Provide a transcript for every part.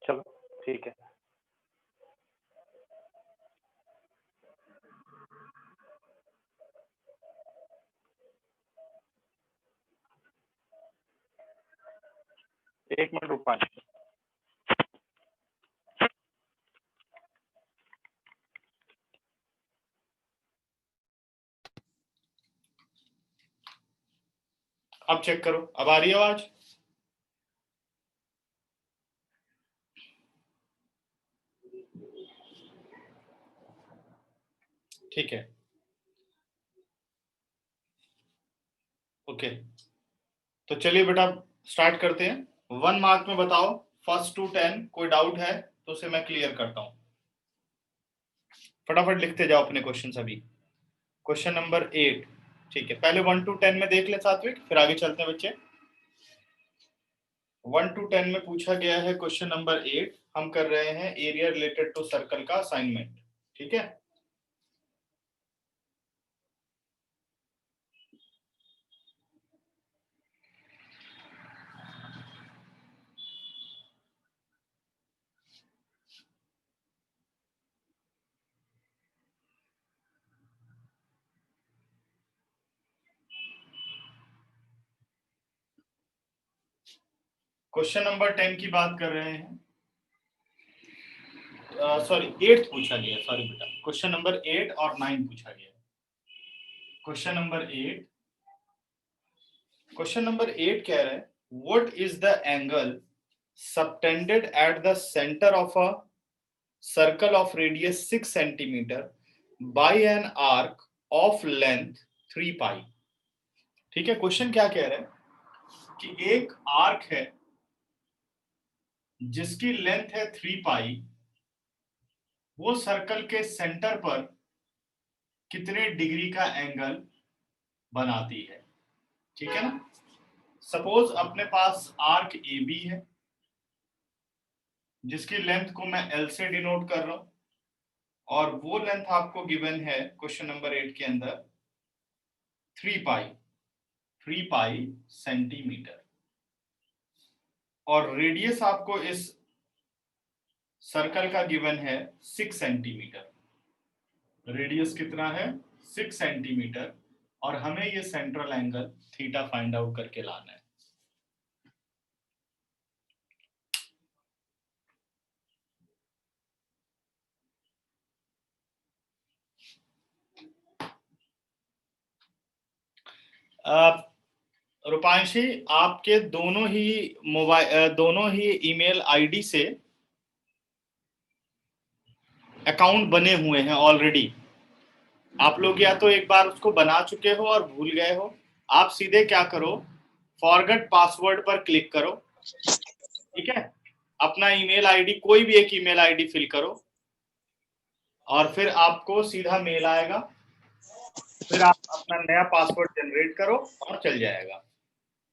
चलो ठीक है। एक मिनट रुक पाए। अब चेक करो, अब आ रही है आवाज? ठीक है, ओके। तो चलिए बेटा स्टार्ट करते हैं। 1 मार्क में बताओ, फर्स्ट टू 10, कोई डाउट है तो उसे मैं क्लियर करता हूं। फटाफट लिखते जाओ अपने क्वेश्चन अभी। क्वेश्चन नंबर 8, ठीक है। पहले 1 to 10 में देख ले सात्विक, फिर आगे चलते हैं बच्चे। 1 to 10 में पूछा गया है क्वेश्चन नंबर 8। हम कर रहे हैं एरिया रिलेटेड टू सर्कल का असाइनमेंट, ठीक है। क्वेश्चन नंबर 10 की बात कर रहे हैं। सॉरी 8 पूछा गया, सॉरी बेटा। क्वेश्चन नंबर 8 और 9 पूछा गया। क्वेश्चन नंबर 8 कह रहा है, what is the angle subtended at the centre of a circle of radius 6 centimetre bye an arc of length 3 पाई। ठीक है, क्वेश्चन क्या कह रहा है कि एक आर्क है जिसकी लेंथ है 3 पाई, वो सर्कल के सेंटर पर कितने डिग्री का एंगल बनाती है। ठीक है ना। सपोज अपने पास आर्क ए बी है जिसकी लेंथ को मैं एल से डिनोट कर रहा हूं, और वो लेंथ आपको गिवन है क्वेश्चन नंबर 8 के अंदर 3 पाई सेंटीमीटर, और रेडियस आपको इस सर्कल का गिवन है 6 सेंटीमीटर। रेडियस कितना है? 6 सेंटीमीटर, और हमें ये central angle theta find out करके लाना है। रूपांशी, आपके दोनों ही ईमेल आईडी से अकाउंट बने हुए हैं ऑलरेडी। आप लोग या तो एक बार उसको बना चुके हो और भूल गए हो। आप सीधे क्या करो, फॉरगेट पासवर्ड पर क्लिक करो, ठीक है। अपना ईमेल आईडी, कोई भी एक ईमेल आईडी फिल करो, और फिर आपको सीधा मेल आएगा। फिर आप अपना नया पासवर्ड जनरेट करो और चल जाएगा,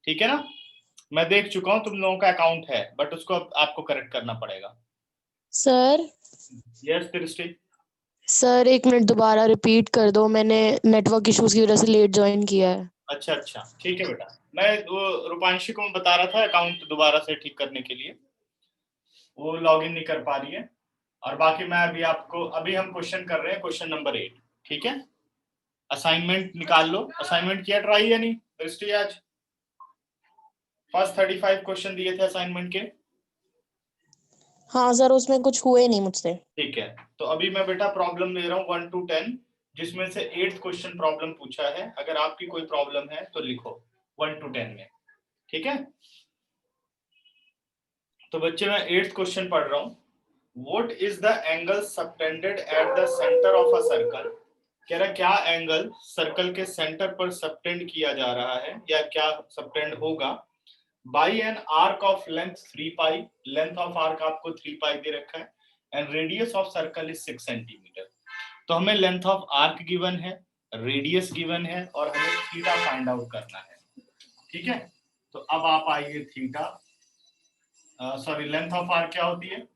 ठीक है ना। मैं देख चुका हूं तुम लोगों का अकाउंट है, बट उसको आपको करेक्ट करना पड़ेगा। सर यस दृष्टि। सर 1 मिनट दोबारा रिपीट कर दो, मैंने नेटवर्क इश्यूज की वजह से लेट ज्वाइन किया है। अच्छा ठीक है बेटा। मैं वो रूपांशी को बता रहा था अकाउंट दोबारा से ठीक करने के लिए, वो लॉगिन नहीं कर पा रही है। और बाकी मैं अभी हम क्वेश्चन कर रहे हैं क्वेश्चन नंबर 8, ठीक है। असाइनमेंट निकाल लो। असाइनमेंट किया ट्राई या नहीं दृष्टि? आज फर्स्ट 35 क्वेश्चन दिए थे असाइनमेंट के। हाँ सर, उसमें कुछ हुए नहीं मुझसे। ठीक है, तो अभी मैं बेटा प्रॉब्लम ले रहा हूँ 1 to 10, जिसमें से 8th क्वेश्चन प्रॉब्लम पूछा है। अगर आपकी कोई प्रॉब्लम है तो लिखो 1 to 10 में, ठीक है। तो बच्चे मैं 8th क्वेश्चन पढ़ रहा हूँ। What is the angle subtended at the center of a circle? कह रहा क्या एंगल सर्कल के सेंटर पर सबटेंड किया जा रहा है, या क्या सबटेंड होगा, by an arc of length 3 pi. Length of arc आपको 3 पाई दे रखा है, and radius of circle is 6 centimetre. तो हमें लेंथ ऑफ आर्क गिवन है, रेडियस गिवन है, और हमें थीटा फाइंड आउट करना है, ठीक है। तो अब आप आइए theta, sorry length of arc क्या होती है?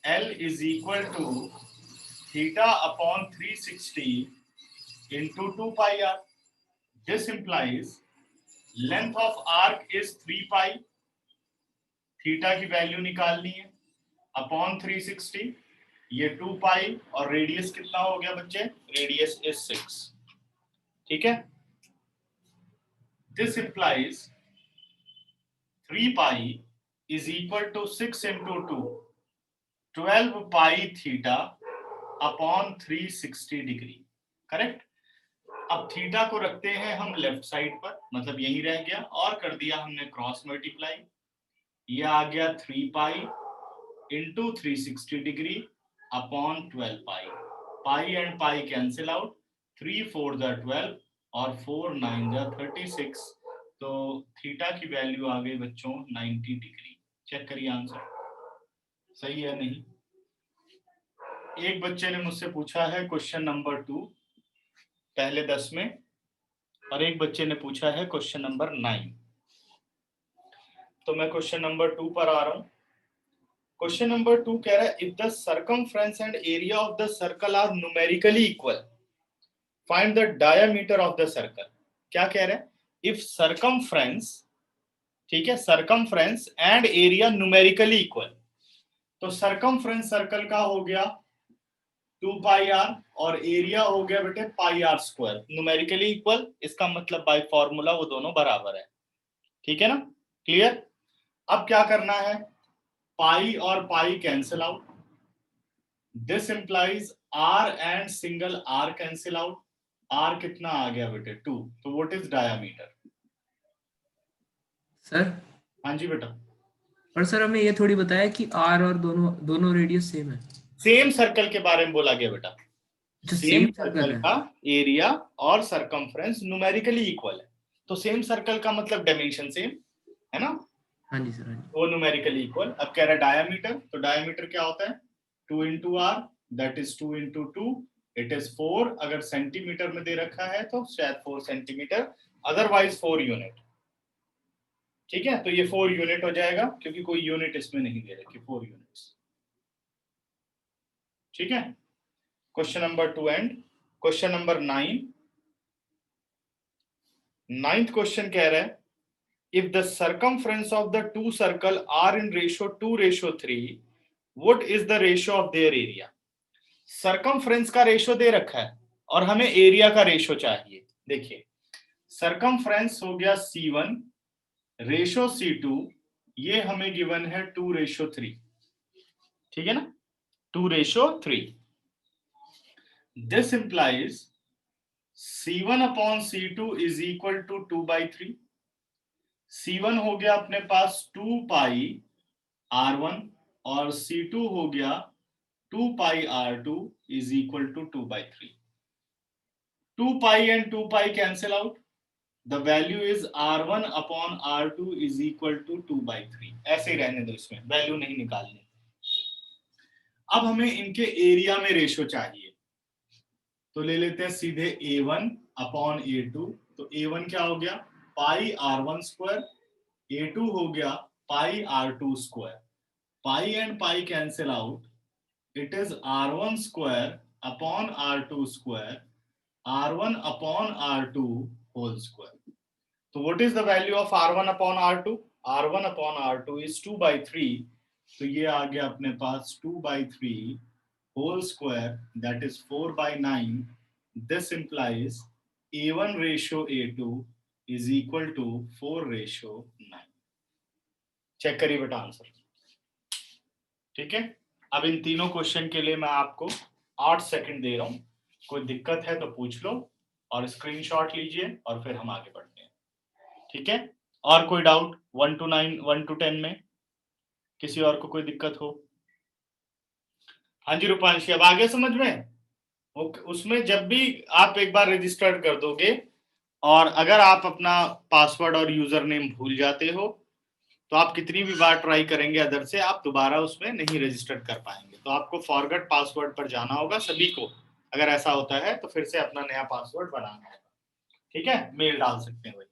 L is equal to theta upon 360 into 2 pi r. This implies length of arc is 3 pi. Theta की वैल्यू निकालनी है, अपॉन 360, ये 2 पाई, और रेडियस कितना हो गया बच्चे? Radius is 6। ठीक है, this implies 3 pi is equal to 6 into 2, 12 pi theta upon 360 degree. Correct. अब थीटा को रखते हैं हम लेफ्ट साइड पर, मतलब यही रह गया, और कर दिया हमने क्रॉस मल्टीप्लाई। ये आ गया 3 pi into 360 degree upon 12 pi. Pi and pi cancel out, 3 4 the 12 और 4 9 द 36। तो थीटा की वैल्यू आ गई बच्चों 90 डिग्री। चेक करिए आंसर सही है नहीं। एक बच्चे ने मुझसे पूछा है क्वेश्चन नंबर 2 पहले 10 में, और एक बच्चे ने पूछा है क्वेश्चन नंबर 9। तो मैं क्वेश्चन नंबर 2 पर आ रहा हूं। क्वेश्चन नंबर 2 कह रहा है if the circumference and area of the circle are numerically equal, find the diameter of the circle. क्या कह रहे हैं? इफ सर्कमफ्रेंस, ठीक है, circumference and area numerically equal, तो सर्कमफ्रेंस सर्कल का हो गया 2 पाई आर और एरिया हो गया बेटे पाई आर स्क्वायर। न्यूमेरिकली इक्वल, इसका मतलब बाय फॉर्मूला वो दोनों बराबर है। ठीक है ना, क्लियर। अब क्या करना है, पाई और pi cancel out, this implies r and single r cancel out. R कितना आ गया बेटे 2, तो व्हाट इज डायामीटर? सर हाँ जी बेटा। और सर हमें ये थोड़ी बताया कि आर और दोनों दोनों रेडियस सेम है। सेम सर्कल के बारे में बोला गया बेटा। अच्छा सेम सेम सर्कल सर्कल है। का एरिया और सरकमफ्रेंस न्यूमेरिकली इक्वल है, तो सेम सर्कल का मतलब डायमेंशन सेम है ना, हाँ जी सर, हाँ जी। वो न्यूमेरिकली इक्वल। अब कह रहा है डायमीटर, तो डायमीटर क्या होता है 2 into r, that is 2 into 2, it is 4। अगर सेंटीमीटर में दे रखा है तो शायद 4 सेंटीमीटर, अदरवाइज 4 यूनिट। ठीक है, तो ये 4 यूनिट हो जाएगा क्योंकि कोई यूनिट इसमें नहीं दे रखी, 4 यूनिट्स। ठीक है, question number 2 and question number 9। Ninth question कह रहा है if the circumference of the two circle are in ratio 2:3, what is the ratio of their area? circumference का रेशियो दे रखा है और हमें एरिया का रेशियो चाहिए। देखिए circumference हो गया C1 रेशियो C2, ये हमें गिवन है 2:3। ठीक है ना, 2:3। This implies C1 upon C2 is equal to 2/3। C1 हो गया अपने पास 2 पाई R1 और C2 हो गया 2 pi R2 is equal to 2/3। 2 pi and 2 pi cancel out, the value is R1 upon R2 is equal to 2/3। ऐसे ही रहने दो, इसमें वैल्यू नहीं निकालनी। अब हमें इनके एरिया में रेशियो चाहिए, तो ले लेते हैं सीधे A1 अपॉन A2। तो A1 क्या हो गया पाई R1 स्क्वायर, A2 हो गया पाई R2 square. Pi and pi cancel out, it is R1 square upon R2 square, R1 upon R2 whole square. So what is the value of R1 upon R2? R1 upon R2 is 2/3. तो ये आ गया अपने पास 2/3 whole square, that is 4/9. This implies A1 ratio A2 is equal to 4:9. Check करिए बेटा answer. ठीक है, अब इन तीनों क्वेश्चन के लिए मैं आपको 8 सेकंड दे रहा हूं, कोई दिक्कत है तो पूछ लो और स्क्रीनशॉट लीजिए और फिर हम आगे बढ़ते हैं। ठीक है, और कोई डाउट 1 to 9, 1 to 10 में किसी और को कोई दिक्कत हो? हाँ जी रूपांशी, अब आगे समझ में। उसमें जब भी आप एक बार रजिस्टर्ड कर दोगे और अगर आप अपना पासवर्ड और यूजर नेम भूल जाते हो तो आप कितनी भी बार ट्राई करेंगे अदर से, आप दोबारा उसमें नहीं रजिस्टर कर पाएंगे। तो आपको फॉरगेट पासवर्ड पर जाना होगा सभी को। अगर ऐसा होता है तो फिर से अपना नया पासवर्ड बनाना होगा। ठीक है, मेल डाल सकते हैं भाई।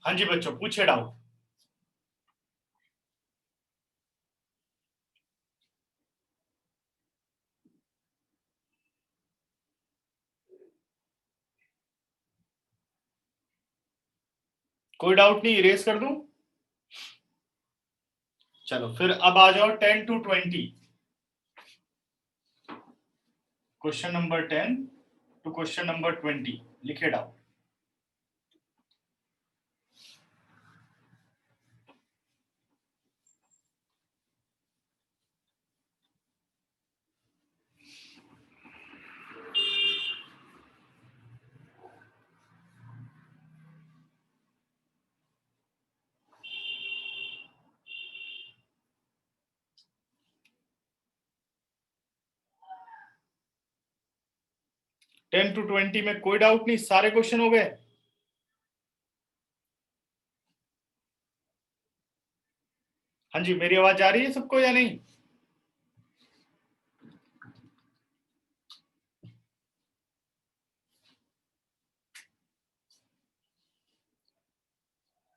हाँ जी बच्चों, पूछे डाउट। कोई डाउट नहीं, इरेज कर दूं? चलो फिर अब आ जाओ 10 to 20, question number 10 to question number 20 लिखे डाउट। टेन टू 20 में कोई डाउट नहीं, सारे क्वेश्चन हो गए? हाँ जी, मेरी आवाज आ रही है सबको या नहीं?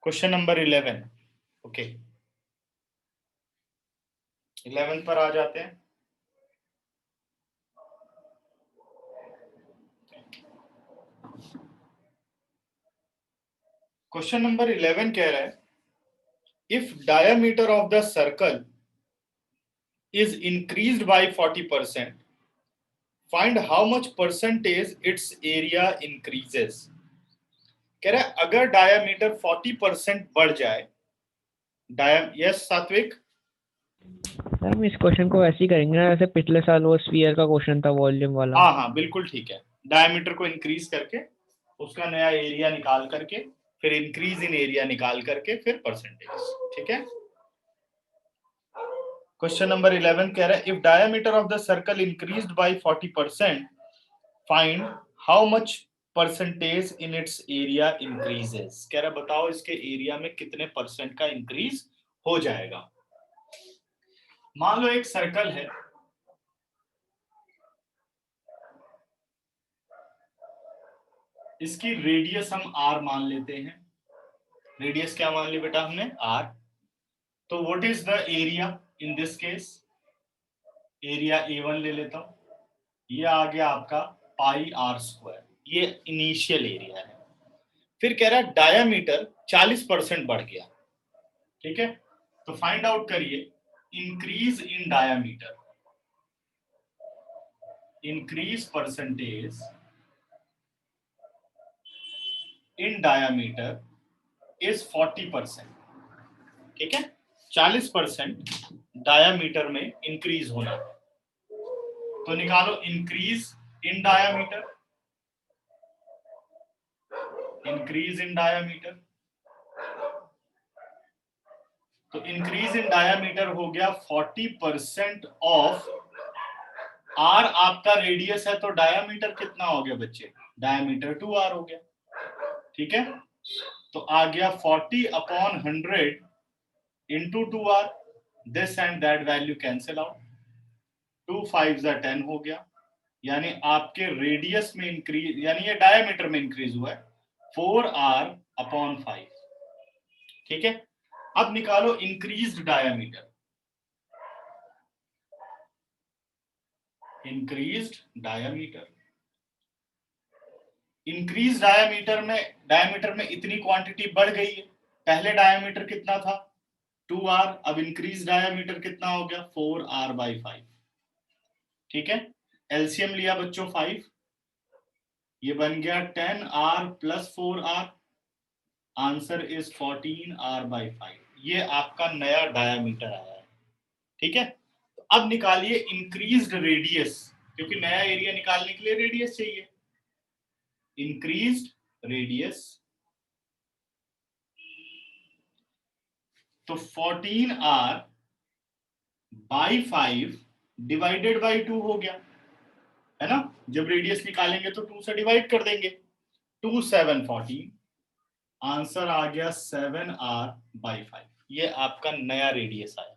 क्वेश्चन नंबर 11, ओके 11 पर आ जाते हैं। क्वेश्चन नंबर 11 कह रहा है, if diameter of the circle is increased by 40%, find how much percentage its area increases। कह रहा है अगर डायमीटर 40% बढ़ जाए, यस सात्विक? सर हम इस क्वेश्चन को ऐसे ही करेंगे ना जैसे पिछले साल वो स्फीयर का क्वेश्चन था, वॉल्यूम वाला। हाँ हाँ बिल्कुल ठीक है, डायमीटर को इंक्रीज करके उसका नया एरिया निकाल करके फिर इंक्रीज इन एरिया निकाल करके फिर परसेंटेज, ठीक है। क्वेश्चन नंबर 11 कह रहा है, if diameter of the circle increased by 40%, find how much percentage in its area increases. कह रहा बताओ इसके एरिया में कितने परसेंट का इंक्रीज हो जाएगा। मान लो एक सर्कल है, इसकी रेडियस हम r मान लेते हैं। रेडियस क्या मान ली बेटा हमने? r। तो what is the area in this case? Area A1 ले लेता हूं, ये आ गया आपका पाई r स्क्वायर, ये इनिशियल एरिया है। फिर कह रहा है डायामीटर 40% बढ़ गया, ठीक है। तो फाइंड आउट करिए increase in diameter, increase percentage in diameter is 40%, ठीक है। 40% डायामीटर में इंक्रीज होना है, तो निकालो increase in diameter, increase in diameter. तो इंक्रीज इन डायामीटर हो गया 40% ऑफ r, आपका रेडियस है तो डायामीटर कितना हो गया बच्चे? डायामीटर 2r हो गया, ठीक है। तो आ गया 40/100 into 2r, this and that value cancel out, 2 5 10 हो गया, यानी आपके रेडियस में इंक्रीज, यानी ये डायमीटर में इंक्रीज हुआ है 4r/5, ठीक है। अब निकालो increased diameter, increased diameter. Increase diameter में इतनी क्वांटिटी बढ़ गई है। पहले डायमीटर कितना था? 2r, अब इंक्रीज डायमीटर कितना हो गया? 4r/5, ठीक है। एलसीएम लिया बच्चों 5, ये बन गया 10r + 4r, answer is 14r/5। ये आपका नया डायमीटर आया है, ठीक है। तो अब निकालिए इंक्रीज्ड रेडियस, क्योंकि नया एरिया निकालने के लिए रेडियस चाहिए। इंक्रीज्ड रेडियस, तो 14r/5 डिवाइडेड बाई 2 हो गया, है ना। जब रेडियस निकालेंगे तो 2 से डिवाइड कर देंगे, 2 7 14, आंसर आ गया 7r/5। ये आपका नया रेडियस आया,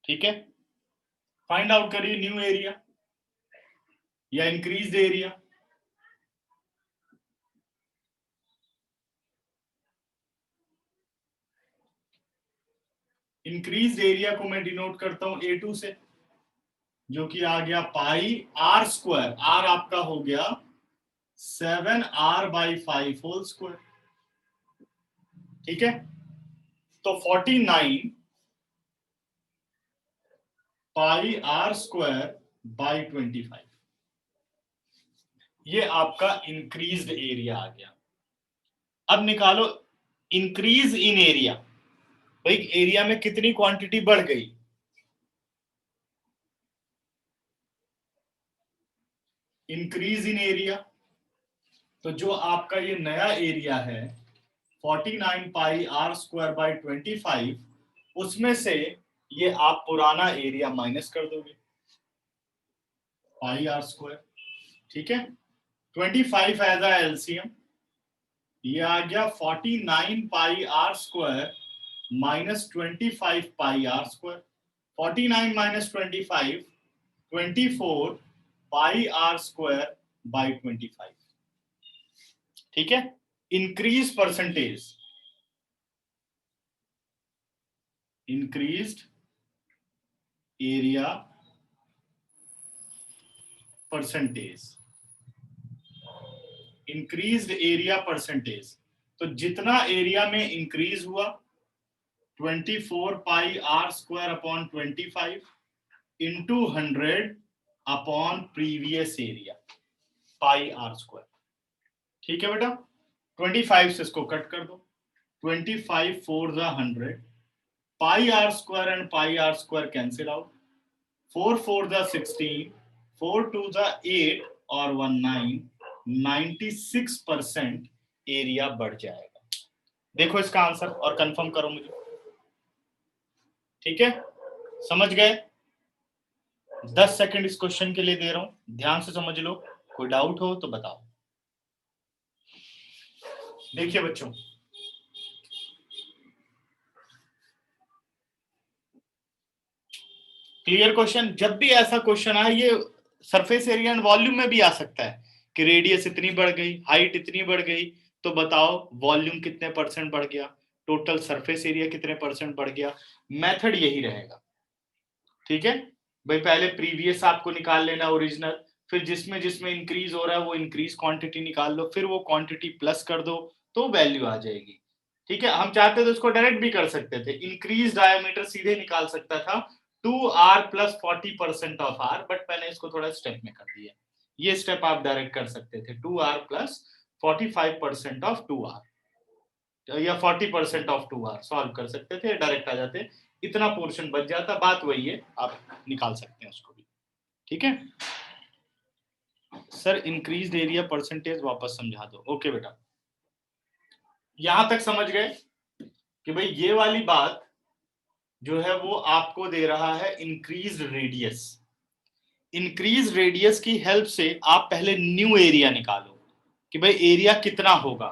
ठीक है। फाइंड आउट करिए न्यू एरिया या इंक्रीज्ड एरिया। इंक्रीज एरिया को मैं डिनोट करता हूं A2 से, जो कि आ गया पाई आर स्क्वायर। आर आपका हो गया 7r/5 होल स्क्वायर। ठीक है, तो 49 पाई आर स्क्वायर बाई 25, ये आपका इंक्रीज्ड एरिया आ गया। अब निकालो इंक्रीज इन एरिया। भाई एरिया में कितनी क्वांटिटी बढ़ गई? इंक्रीज इन एरिया, तो जो आपका ये नया एरिया है 49 पाई आर स्क्वायर बाई 25, उसमें से ये आप पुराना एरिया माइनस कर दोगे, पाई आर स्क्वायर। ठीक है, 25 एज अ एलसीएम, ये आ गया 49 pi are square minus 25 pi are square. 49 minus 25, 24 pi are square by 25। ठीक है, increase percentage, increased area percentage, increased area percentage. तो जितना एरिया में इंक्रीज हुआ 24 pi are square upon 25 into 100 upon previous area pi are square. ठीक है बेटा, 25 से इसको कट कर दो, 25 4 the 100, pi are square and pi are square cancel out, 4 4 the 16, 4 2 the 8 और 1 9, 96% एरिया बढ़ जाएगा। देखो इसका आंसर और कंफर्म करो मुझे। ठीक है, समझ गए? 10 सेकंड इस क्वेश्चन के लिए दे रहा हूं, ध्यान से समझ लो, कोई डाउट हो तो बताओ। देखिए बच्चों, क्लियर क्वेश्चन। जब भी ऐसा क्वेश्चन आए, ये सरफेस एरिया एंड वॉल्यूम में भी आ सकता है कि रेडियस इतनी बढ़ गई, हाइट इतनी बढ़ गई, तो बताओ वॉल्यूम कितने परसेंट बढ़ गया, टोटल सरफेस एरिया कितने परसेंट बढ़ गया। मेथड यही रहेगा। ठीक है भाई, पहले प्रीवियस आपको निकाल लेना ओरिजिनल, फिर जिसमें जिसमें इंक्रीज हो रहा है वो इंक्रीज क्वांटिटी निकाल लो, फिर वो क्वांटिटी प्लस कर दो तो वैल्यू आ जाएगी। ठीक है, हम चाहते तो इसको डायरेक्ट भी कर सकते थे, इंक्रीज डायमीटर सीधे निकाल सकता था 2r plus 40% of r, but मैंने इसको थोड़ा स्टेप में कर दिया। ये स्टेप आप डायरेक्ट कर सकते थे, 2r प्लस 45% ऑफ 2r या 40% ऑफ 2r सॉल्व कर सकते थे, डायरेक्ट आ जाते, इतना पोर्शन बच जाता। बात वही है, आप निकाल सकते हैं उसको भी। ठीक है सर, इंक्रीज्ड एरिया परसेंटेज वापस समझा दो। ओके बेटा, यहां तक समझ गए कि भाई ये वाली बात जो है वो आपको दे रहा है इंक्रीज्ड रेडियस। इंक्रीज रेडियस की हेल्प से आप पहले न्यू एरिया निकालो कि भाई एरिया कितना होगा।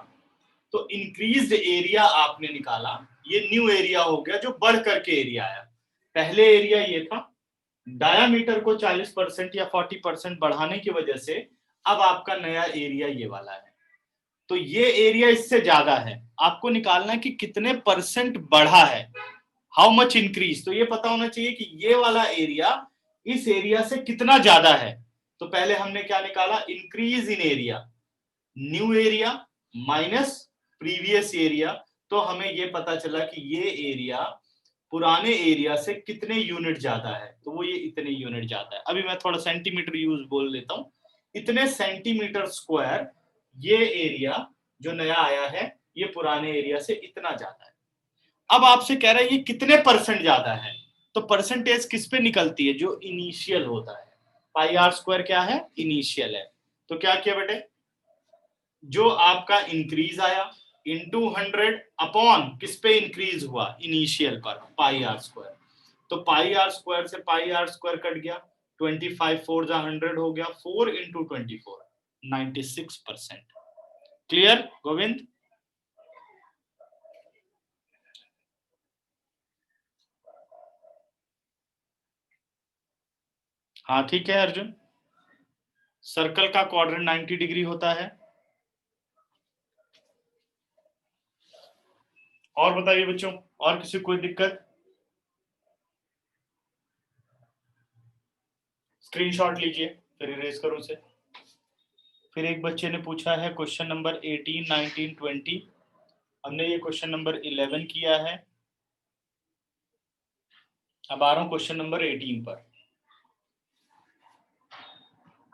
तो इंक्रीज्ड एरिया आपने निकाला, ये न्यू एरिया हो गया जो बढ़ करके एरिया आया। पहले एरिया ये था, डायामीटर को 40% या 40% बढ़ाने की वजह से अब आपका नया एरिया ये वाला है। तो ये एरिया इससे ज्यादा है, आपको निकालना है कि कितने परसेंट बढ़ा है, हाउ मच इंक्रीज। तो ये पता होना चाहिए कि ये वाला एरिया इस एरिया से कितना ज्यादा है। तो पहले हमने क्या निकाला, increase in area, new area minus previous area. तो हमें ये पता चला कि ये एरिया पुराने एरिया से कितने यूनिट ज्यादा है, तो वो ये इतने यूनिट ज्यादा है। अभी मैं थोड़ा सेंटीमीटर यूज बोल लेता हूं, इतने सेंटीमीटर स्क्वायर ये एरिया जो नया आया है ये पुराने एरिया से इतना ज्यादा है। अब आपसे कह रहा है ये कितने परसेंट ज्यादा है, तो परसेंटेज किस पे निकलती है, जो इनिशियल होता है। पाई आर स्क्वायर क्या है, इनिशियल है। तो क्या किया बेटे, जो आपका इंक्रीज आया इंटू 100 अपॉन किस पे इंक्रीज हुआ, इनिशियल पर, पाई आर स्क्वायर। तो पाई आर स्क्वायर से पाई आर स्क्वायर कट गया, 25 4 जा 100 हो गया, 4 इंटू 24 96%। क्लियर गोविंद? हाँ ठीक है अर्जुन, सर्कल का क्वाड्रेंट 90 डिग्री होता है। और बताइए बच्चों, और किसी कोई दिक्कत? स्क्रीनशॉट लीजिए, फिर इरेज करो उसे। फिर एक बच्चे ने पूछा है क्वेश्चन नंबर 18, 19, 20। हमने ये क्वेश्चन नंबर 11 किया है, अब आ रहा हूं क्वेश्चन नंबर 18 पर।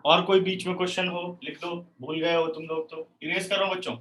और कोई बीच में क्वेश्चन हो लिख दो, भूल गए हो तुम लोग तो इरेज करो बच्चों।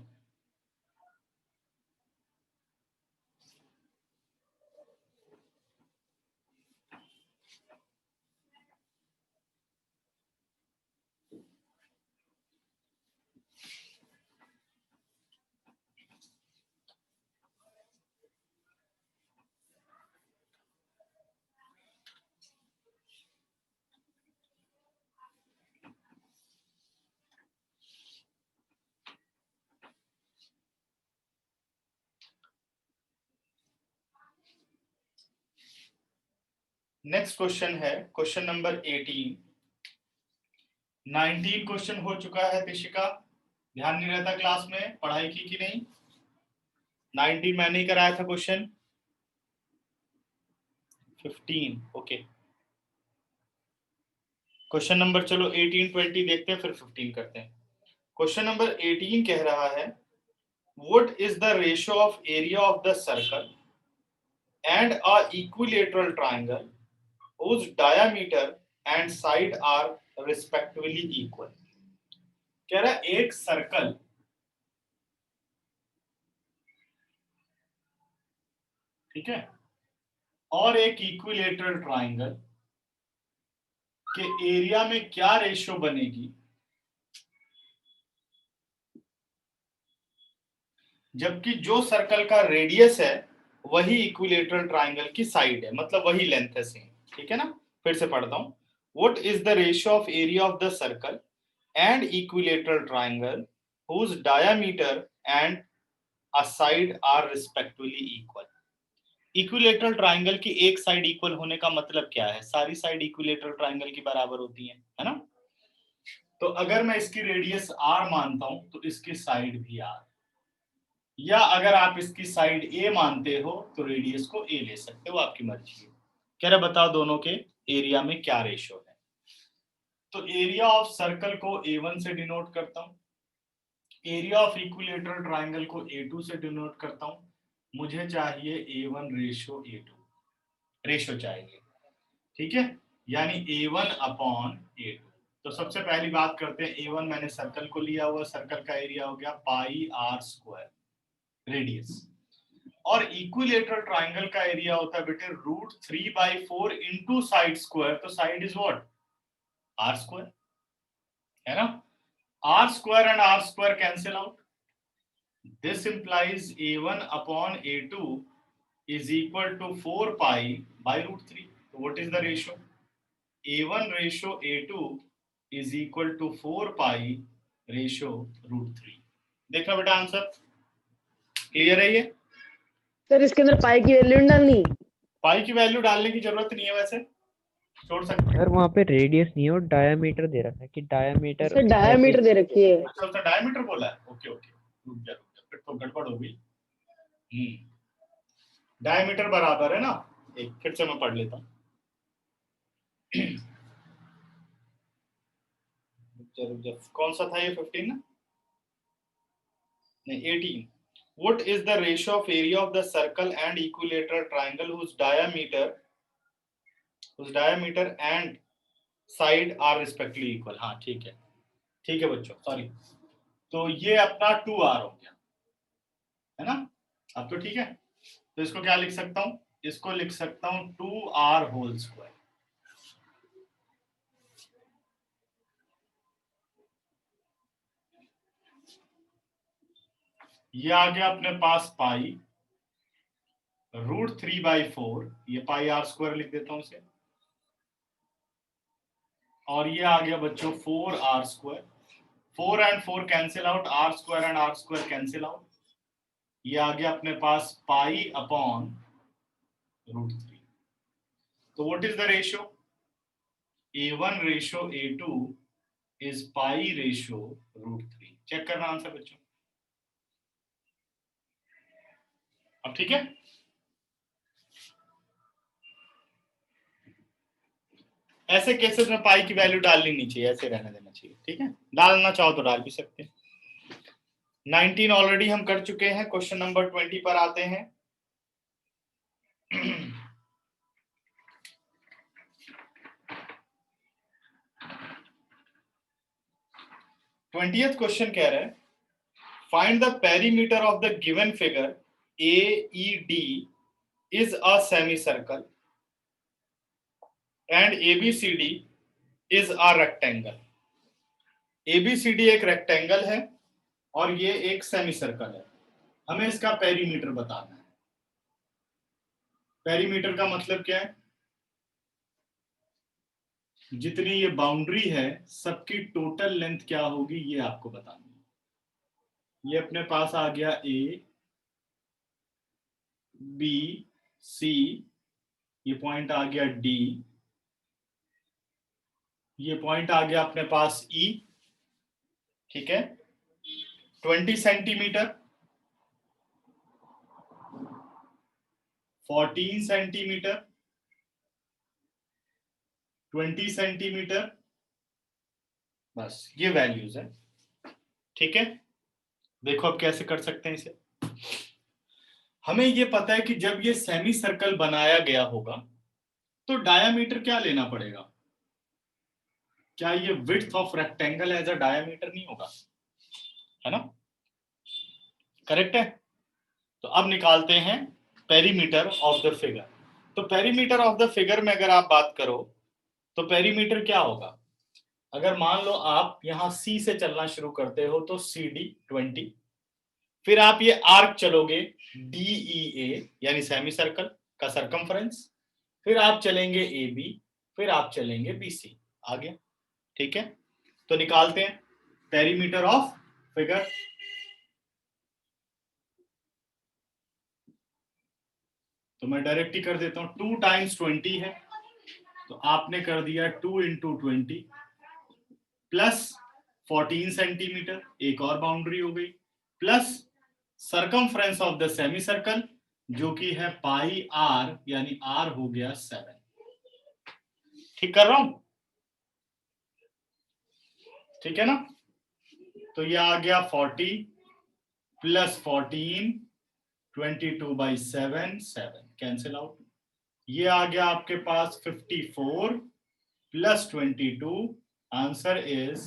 नेक्स्ट क्वेश्चन है क्वेश्चन नंबर 18। 19 क्वेश्चन हो चुका है तिशिका, ध्यान नहीं रहता क्लास में, पढ़ाई की कि नहीं? 19 मैंने ही कराया था क्वेश्चन। 15 ओके। क्वेश्चन नंबर चलो 18, 20 देखते हैं, फिर 15 करते हैं। क्वेश्चन नंबर 18 कह रहा है what is the ratio of area of the circle and a equilateral triangle whose diameter and side are respectively equal। कह रहा है एक सर्कल, ठीक है, और एक इक्विलेटरल ट्रायंगल के एरिया में क्या रेशियो बनेगी जबकि जो सर्कल का रेडियस है वही इक्विलेटरल ट्रायंगल की साइड है, मतलब वही लेंथ है सेम, ठीक है ना। फिर से पढ़ता हूं, what is the ratio of area of the circle and equilateral triangle whose diameter and a side are respectively equal। Equilateral triangle की एक साइड इक्वल होने का मतलब क्या है? सारी साइड इक्विलेटरल ट्रायंगल की बराबर होती है ना। तो अगर मैं इसकी रेडियस r मानता हूं तो इसकी साइड भी r, या अगर आप इसकी साइड a मानते हो तो रेडियस को a ले सकते हो, आपकी मर्जी है। कह रहा बताओ दोनों के एरिया में क्या रेशियो है। तो एरिया ऑफ सर्कल को a1 से डिनोट करता हूं, एरिया ऑफ इक्विलेटरल ट्रायंगल को a2 से डिनोट करता हूं। मुझे चाहिए a1 रेशियो a2 रेशियो चाहिए, ठीक है, यानी a1 अपॉन a2। तो सबसे पहली बात करते हैं, a1 मैंने सर्कल को लिया हुआ, सर्कल का एरिया हो गया पाई आर स्क्वायर रेडियस, और इक्विलेटरल ट्रायंगल का एरिया होता है बेटे √3/4 इंटू साइड स्क्वायर। तो side is what? R square, है ना। R square and r square cancel out, this implies a1 upon a2 is equal to 4 pi by √3। So what is the ratio? a1 ratio a2 is equal to 4 pi ratio √3। देखा बेटा answer clear है ये? Sir इसके अंदर पाई की value नहीं डालनी? पाई की वैल्यू डालने की जरूरत नहीं है, वैसे छोड़ सकते हैं। सर वहाँ पे रेडियस नहीं है और डायमीटर दे रखा है कि डायमीटर सर डायमीटर दे रखी है। अच्छा उसका डायमीटर बोला है, ओके ओके, रुक जा फिर तो गड़बड़ हो गई। डायमीटर बराबर है ना, एक फिर से मैं पढ़ लेता हूँ। कौन सा था ये? 15 ना, नहीं 18। What is the ratio of area of the circle and equilateral triangle whose diameter and side are respectively equal। हाँ ठीक है बच्चों, सॉरी। तो ये अपना 2r हो गया, है ना। अब तो ठीक है, तो इसको क्या लिख सकता हूं? इसको लिख सकता हूं 2r होल स्क्वायर। ये आ गया अपने पास पाई √3/4, ये पाई आर स्क्वायर लिख देता हूं इसे, और ये आ गया बच्चों 4r square. 4 and 4 cancel out, r square and r square cancel out, ये आ गया अपने पास पाई अपॉन √3। तो what is the ratio? a1 ratio a2 is pi ratio √3। Check करना आंसर बच्चों, अब ठीक है। ऐसे केसेस में पाई की वैल्यू डालनी नहीं चाहिए, ऐसे रहने देना चाहिए, ठीक है। डालना चाहो तो डाल भी सकते हैं। 19 ऑलरेडी हम कर चुके हैं। क्वेश्चन नंबर 20 पर आते हैं। 20th क्वेश्चन कह रहा है find the perimeter of the given figure AED is a semicircle and ABCD is a rectangle. ABCD एक रेक्टेंगल है और ये एक सेमी सर्कल है। हमें इसका पेरीमीटर बताना है। पेरीमीटर का मतलब क्या है? जितनी ये बाउंड्री है सबकी टोटल लेंथ क्या होगी ये आपको बताना है। ये अपने पास आ गया A, B, C, ये पॉइंट आ गया D, ये पॉइंट आ गया अपने पास E, ठीक है। 20 सेंटीमीटर, 14 सेंटीमीटर, 20 सेंटीमीटर, बस ये वैल्यूज है, ठीक है। देखो अब कैसे कर सकते हैं इसे। हमें ये पता है कि जब ये सेमी सर्कल बनाया गया होगा तो डायामीटर क्या लेना पड़ेगा? क्या ये width of rectangle as a diameter नहीं होगा, है ना? करेक्ट है। तो अब निकालते हैं पेरीमीटर ऑफ द फिगर। तो पेरीमीटर ऑफ द फिगर में अगर आप बात करो तो पेरीमीटर क्या होगा? अगर मान लो आप यहां C से चलना शुरू करते हो तो CD 20, फिर आप ये आर्क चलोगे DEA यानी सेमी सर्कल का सरकमफ्रेंस, फिर आप चलेंगे AB, फिर आप चलेंगे BC। आ गया, ठीक है। तो निकालते हैं पेरीमीटर ऑफ फिगर। तो मैं डायरेक्ट ही कर देता हूं, 2 टाइम्स 20 है तो आपने कर दिया 2 इंटू 20 प्लस 14 सेंटीमीटर, एक और बाउंड्री हो गई, plus circumference of the semi circle जो कि है पाई R यानी R हो गया 7। ठीक कर रहा हूं, ठीक है ना? तो ये आ गया 40 प्लस 14, 22/7, 7 कैंसिल आउट। ये आ गया आपके पास 54 plus 22, answer is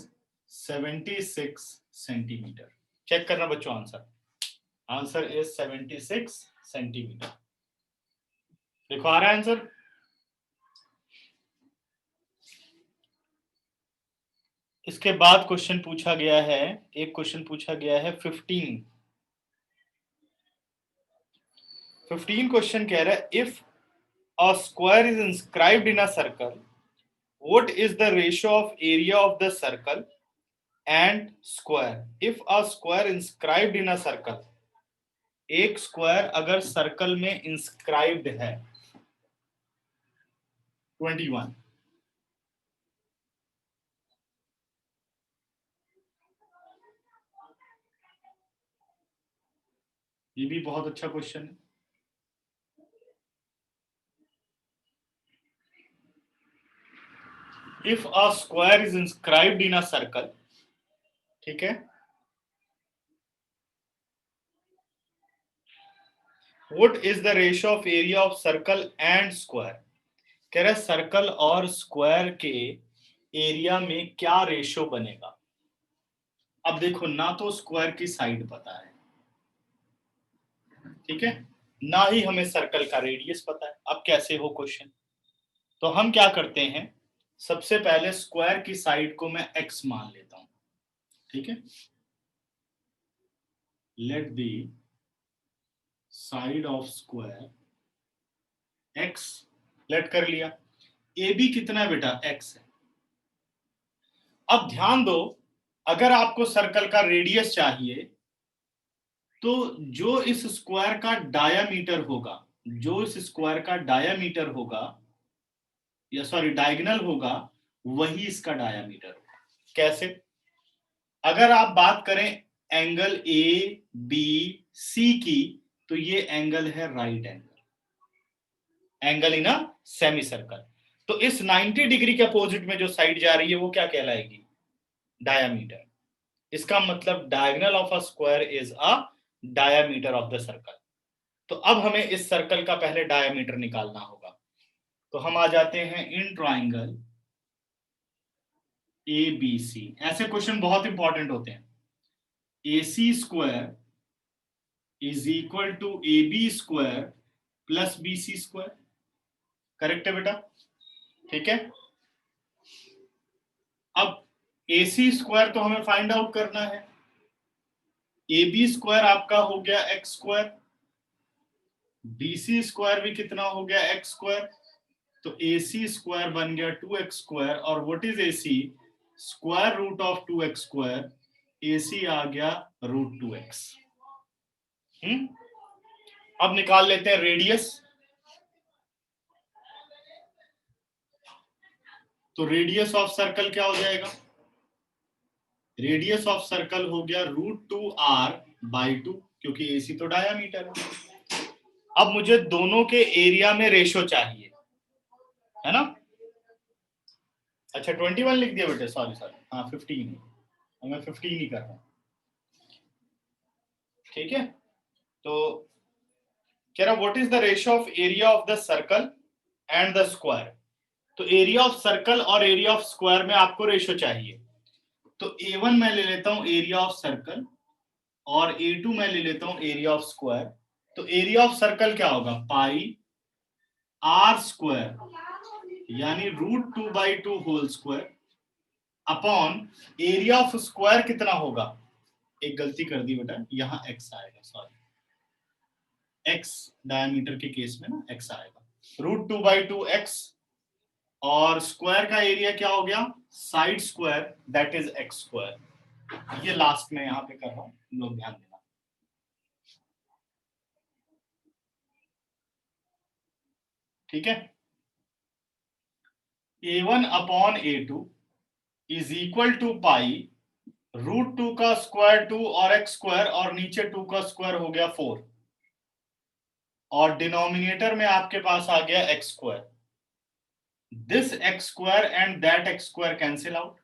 76 centimetre. Check करना बच्चों आंसर, आंसर इज 76 सेंटीमीटर। देखो आ रहा है आंसर। इसके बाद क्वेश्चन पूछा गया है, एक क्वेश्चन पूछा गया है 15 क्वेश्चन कह रहा है if a square is inscribed in a circle what is the ratio of area of the circle and square? If a square inscribed in a circle, एक स्क्वायर अगर सर्कल में इंस्क्राइब्ड है 21, ये भी बहुत अच्छा क्वेश्चन है। If a square is inscribed in a circle, ठीक है, what is the ratio of area of circle and square? कह रहा है सर्कल और स्क्वायर के एरिया में क्या रेशो बनेगा। अब देखो ना तो स्क्वायर की साइड पता है, ठीक है, ना ही हमें सर्कल का रेडियस पता है। अब कैसे हो क्वेश्चन? तो हम क्या करते हैं, सबसे पहले स्क्वायर की साइड को मैं x मान लेता हूं, ठीक है। Let the side of square x, let कर लिया। AB कितना है बेटा? x है। अब ध्यान दो, अगर आपको सर्कल का रेडियस चाहिए तो जो इस स्क्वायर का डायामीटर होगा, जो इस स्क्वायर का डायामीटर होगा या सॉरी डायगोनल होगा, वही इसका डायामीटर होगा। कैसे? अगर आप बात करें एंगल ABC की तो ये एंगल है right angle, angle in a semi circle. तो इस 90 डिग्री के अपोजिट में जो साइड जा रही है वो क्या कहलाएगी? डायामीटर। इसका मतलब diagonal of a square is a diameter of the circle. तो अब हमें इस सर्कल का पहले डायामीटर निकालना होगा। तो हम आ जाते हैं in triangle A B C. ऐसे क्वेश्चन बहुत इंपॉर्टेंट होते हैं। A C square is equal to A B square plus B C square. Correct है बेटा? ठीक है। अब ए सी स्क्वायर तो हमें फाइंड आउट करना है। ए बी स्क्वायर आपका हो गया x square, B C square भी कितना हो गया एक्स स्क्वायर, तो ए सी स्क्वायर बन गया 2x स्क्वायर। और what is A C? Square root of 2x square. A C आ गया √2x। अब निकाल लेते हैं रेडियस। तो रेडियस ऑफ सर्कल क्या हो जाएगा? रेडियस ऑफ सर्कल हो गया √2r/2, क्योंकि AC तो डायामीटर है। अब मुझे दोनों के एरिया में रेशो चाहिए, है ना? अच्छा 21 लिख दिया बेटे, सॉरी सॉरी, हाँ 15, मैं 15 ही कर रहा हूं। ठीक है। तो कह रहा what is the ratio of area of the circle and the square. तो एरिया ऑफ सर्कल और एरिया ऑफ स्क्वायर में आपको रेशियो चाहिए। तो A1 मैं ले लेता हूं एरिया ऑफ सर्कल और A2 मैं ले लेता हूं एरिया ऑफ स्क्वायर। तो एरिया ऑफ सर्कल क्या होगा? पाई r स्क्वायर यानी √2/2 whole square upon area of square कितना होगा? एक गलती कर दी बेटा, यहां x आएगा, सॉरी, x डायमीटर के केस में ना x आएगा, √2/2 x और स्क्वायर का एरिया क्या हो गया? Side square, that is x square. ये लास्ट में यहां पे कर रहा हूं, लोग ध्यान देना। ठीक है। A1 upon A2 is equal to pi √2 का स्क्वायर 2 और x स्क्वायर, और नीचे 2 का स्क्वायर हो गया 4, और डिनोमिनेटर में आपके पास आ गया x square. This x square and that x square cancel out.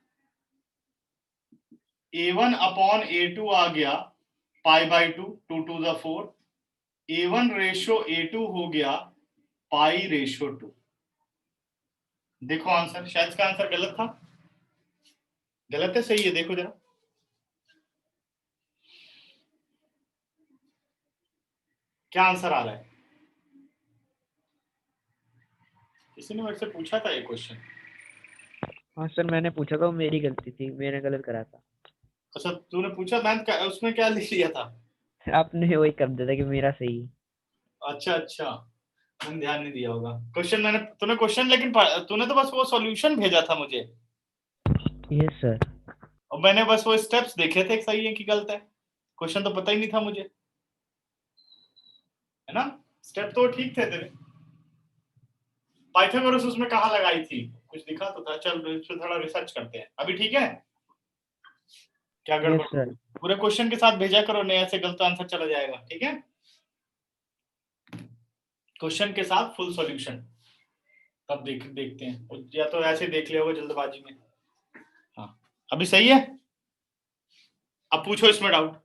A1 upon A2 आ गया π/2, 2 2 द 4। A1 रेशो A2 हो गया पाई रेशो 2। देखो आंसर, शायद इसका आंसर गलत था, गलत है सही है? देखो जरा, क्या आंसर आ रहा है? किसी ने मेरे से पूछा था ये क्वेश्चन। हाँ सर, मैंने पूछा था, वो मेरी गलती थी, मैंने गलत करा था। अच्छा तूने पूछा, मैं उसमें क्या लिख लिया था? आपने वही कर दिया था कि मेरा सही। अच्छा अच्छा, मैंने ध्यान नहीं दिया होगा। क्वेश्चन मैंने, तूने क्वेश्चन लेकिन तूने तो बस वो सॉल्यूशन भेजा था मुझे, यस सर। और मैंने बस वो स्टेप्स देखे थे सही है कि गलत है। क्वेश्चन तो पता ही नहीं था मुझे, है ना? स्टेप तो ठीक थे तेरे। पाइथागोरस उसमें कहाँ लगाई थी? कुछ दिखा तो था। चल इस पे थोड़ा रिसर्च करते हैं अभी, ठीक है? क्या यस गड़बड़? सर। पूरे क्वेश्चन के साथ भेजा करो, नहीं ऐसे गलत आंसर चला जाएगा। ठीक है, क्वेश्चन के साथ फुल सॉल्यूशन, तब देखते हैं, या तो ऐसे देख लिया होगा जल्दबाजी में। हाँ अभी सही है। अब पूछो इसमें डाउट,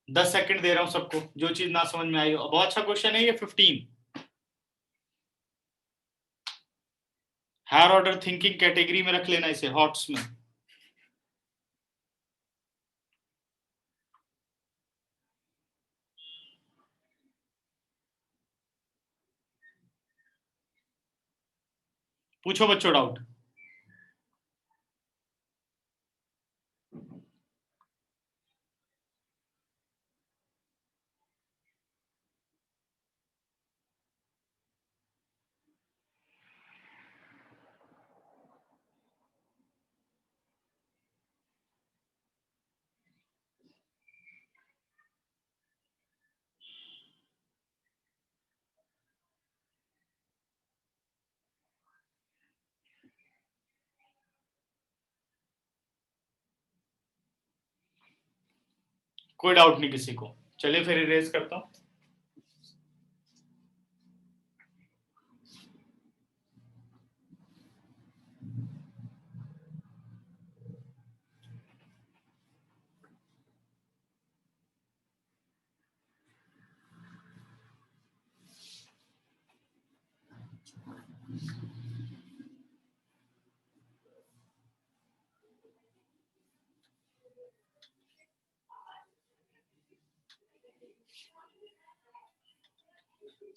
10 सेकंड दे रहा हूं सबको, जो चीज ना समझ में आई हो। बहुत अच्छा क्वेश्चन है ये, 15 हायर ऑर्डर थिंकिंग कैटेगरी में रख लेना इसे, हॉट्स में। पूछो बच्चों डाउट। कोई डाउट नहीं किसी को? चलिए फिर इरेज करता हूं।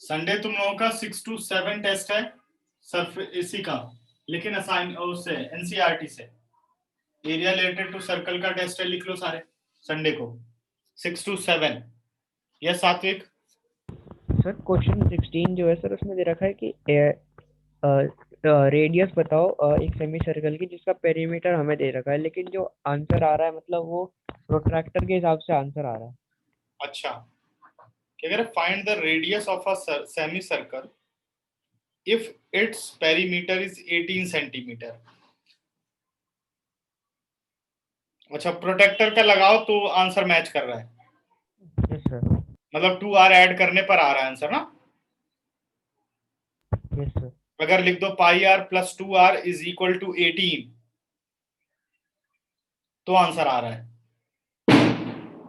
संडे तुम लोगों का 6 to 7 टेस्ट है सर्फ इसी का, लेकिन असाइन उससे एनसीईआरटी से एरिया रिलेटेड टू सर्कल का टेस्ट है, लिख लो सारे संडे को 6 to 7। यस सात्विक। सर क्वेश्चन 16 जो है सर उसमें दे रखा है कि रेडियस बताओ एक सेमी सर्कल की जिसका पेरीमीटर हमें दे रखा है, लेकिन जो आंसर आ रहा है मतलब वो प्रोट्रैक्टर के हिसाब से आंसर आ रहा है। अच्छा, क्या कह रहे, find the radius of a semi circle if its perimeter is 18 centimetre. अच्छा, प्रोटेक्टर का लगाओ तो आंसर मैच कर रहा है, यस सर। मतलब 2r ऐड करने पर आ रहा है आंसर ना। Yes sir. अगर लिख दो pi r plus 2r is equal to 18 तो आंसर आ रहा है।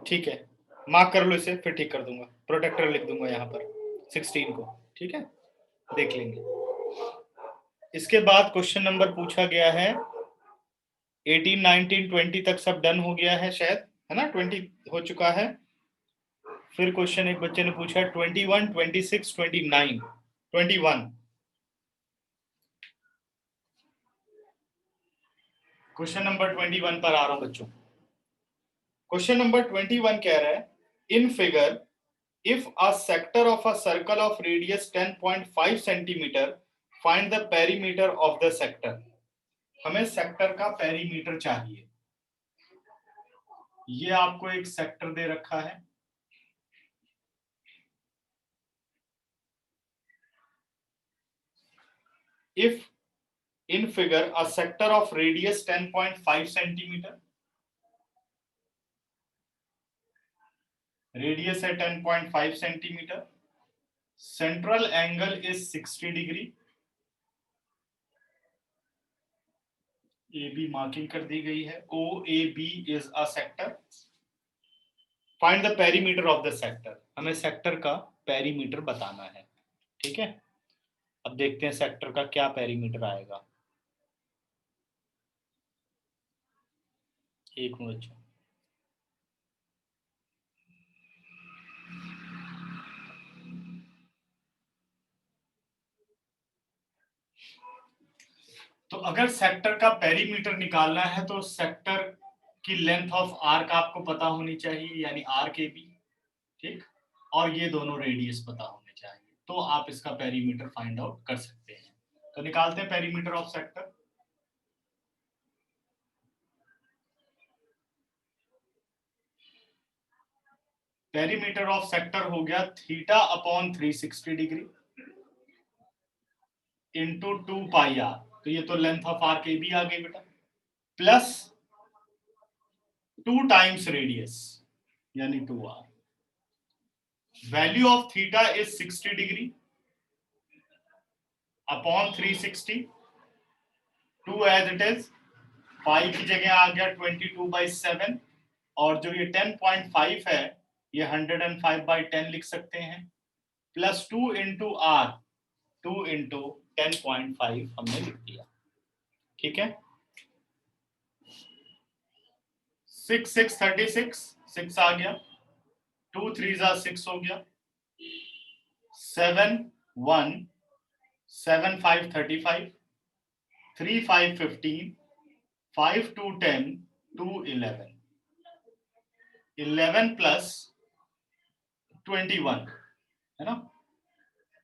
ठीक है, मार्क कर लो इसे, फिर ठीक कर दूंगा, प्रोटेक्टर लिख दूंगा यहाँ पर 16 को। ठीक है, देख लेंगे। इसके बाद क्वेश्चन नंबर पूछा गया है 18, 19, 20 तक सब डन हो गया है शायद, है ना, 20 हो चुका है। फिर क्वेश्चन एक बच्चे ने पूछा 21, 26, 29, 21। क्वेश्चन नंबर 21 पर आ रहा हूं बच्चों। क्वेश्चन नंबर 21 कह रहा है in figure if a sector of a circle of radius 10.5 centimetre find the perimeter of the sector. हमें सेक्टर का पेरीमीटर चाहिए। ये आपको एक सेक्टर दे रखा है, if in figure a sector of radius 10.5 centimetre, radius है 10.5 centimetre, central angle is 60 degree, A B marking कर दी गई है, O A B is a sector, find the perimeter of the sector. हमें सेक्टर का पेरीमीटर बताना है। ठीक है, अब देखते हैं सेक्टर का क्या पेरीमीटर आएगा। एक मिनट, तो अगर सेक्टर का पेरीमीटर निकालना है तो सेक्टर की लेंथ ऑफ आर्क आपको पता होनी चाहिए, यानी आर्क ए बी, ठीक, और ये दोनों रेडियस पता होने चाहिए, तो आप इसका पेरीमीटर फाइंड आउट कर सकते हैं। तो निकालते हैं perimeter of sector. Perimeter of sector हो गया theta upon 360 degree into 2 pi R, तो ये तो length of arc A B आ गई बेटा, प्लस 2 टाइम्स रेडियस यानी 2r। Value of theta is 60 degree upon 360, 2 as it is, pi की जगह आ गया 22/7, और जो ये 10.5 है ये 105/10 लिख सकते हैं, प्लस 2 इंटू आर, 2 इंटू 10.5 हमने लिख दिया। ठीक है, 6 6 36, 6 आ गया, 2 3 6 हो गया, 7 1 7 5 35, 3 5 15, 5 2 10, 2 11, 11 प्लस 21 है ना,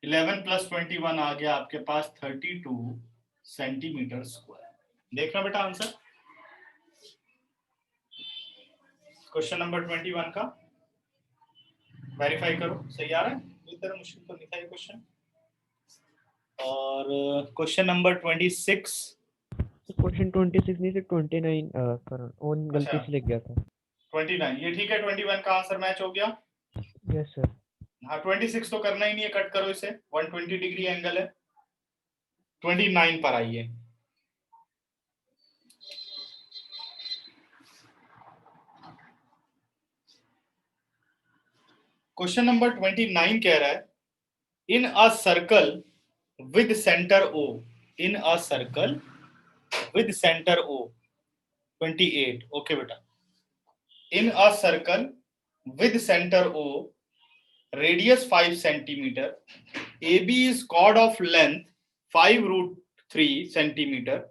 11 प्लस 21 आ गया आपके पास 32 सेंटीमीटर स्क्वायर। देखना बेटा आंसर क्वेश्चन नंबर 21 का, वेरीफाई करो सही आ रहा है, इतना मुश्किल तो नहीं था ये क्वेश्चन। और क्वेश्चन नंबर 26, क्वेश्चन 26 नहीं से 29 करण वो गलती से लिख गया था। 29 ये ठीक है, 21 का आंसर मैच हो गया। Yes sir. हाँ 26 तो करना ही नहीं है, कट करो इसे, 120 डिग्री एंगल है। 29 पर आइए। क्वेश्चन नंबर 29 कह रहा है in a circle with centre O, in a circle with centre O 28, okay बेटा, in a circle with centre O radius 5 centimeter, AB is chord of length 5√3 centimeter.